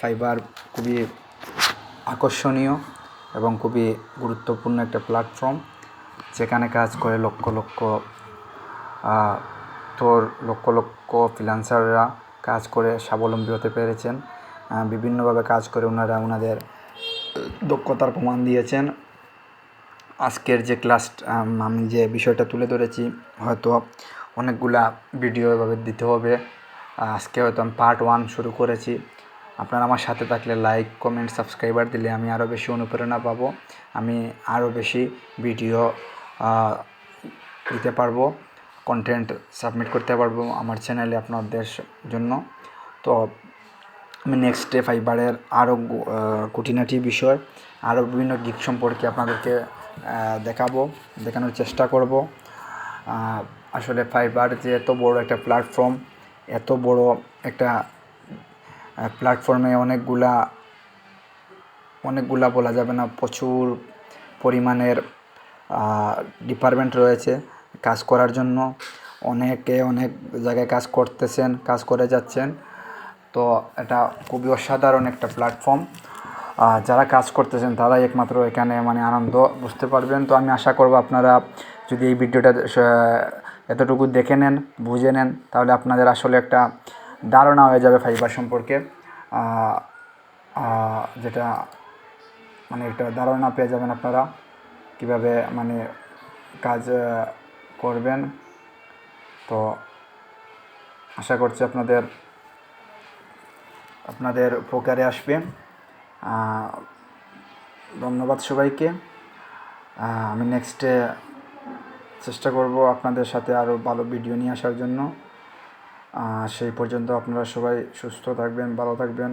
ফাইবার খুবই আকর্ষণীয় এবং খুবই গুরুত্বপূর্ণ একটা প্ল্যাটফর্ম, যেখানে কাজ করে লক্ষ লক্ষ লক্ষ লক্ষ ফ্রিল্যান্সাররা কাজ করে স্বাবলম্বী হতে পেরেছেন। বিভিন্নভাবে কাজ করে ওনারা ওনাদের দক্ষতার প্রমাণ দিয়েছেন। আজকের যে আমি যে বিষয়টা তুলে ধরেছি, হয়তো অনেকগুলা ভিডিও এভাবে দিতে হবে। আজকে হয়তো আমি পার্ট 1 শুরু করেছি। আপনারা আমার সাথে থাকলে লাইক, কমেন্ট, সাবস্ক্রাইবার দিলে আমি আরও বেশি অনুপ্রেরণা পাবো, আমি আরও বেশি ভিডিও দিতে পারবো, কন্টেন্ট সাবমিট করতে পারবো আমার চ্যানেলে আপনাদের জন্য। তো আমি নেক্সট ফাইবারের আরও খুঁটিনাটি বিষয়, আরও বিভিন্ন গিগ সম্পর্কে আপনাদেরকে দেখানোর চেষ্টা করব। আসলে ফাইবার যে এত বড় একটা প্ল্যাটফর্ম, এত বড় একটা প্ল্যাটফর্মে অনেকগুলা বলা যাবে না, প্রচুর পরিমাণের ডিপার্টমেন্ট রয়েছে কাজ করার জন্য। অনেকে অনেক জায়গায় কাজ করে যাচ্ছেন। তো এটা খুবই অসাধারণ একটা প্ল্যাটফর্ম। যারা কাজ করতেছেন তারাই একমাত্র এখানে আনন্দ বুঝতে পারবেন। তো আমি আশা করব আপনারা যদি এই ভিডিওটা এতটুকু দেখে নেন, বুঝে নেন, তাহলে আপনাদের আসলে একটা ধারণা হয়ে যাবে ফাইবার সম্পর্কে, যেটা একটা ধারণা পেয়ে যাবেন আপনারা কীভাবে কাজ করবেন। তো আশা করছি আপনাদের উপকারে আসবে। ধন্যবাদ সবাইকে। আমি নেক্সটে চেষ্টা করব আপনাদের সাথে আরও ভালো ভিডিও নিয়ে আসার জন্য। সেই পর্যন্ত আপনারা সবাই সুস্থ থাকবেন, ভালো থাকবেন।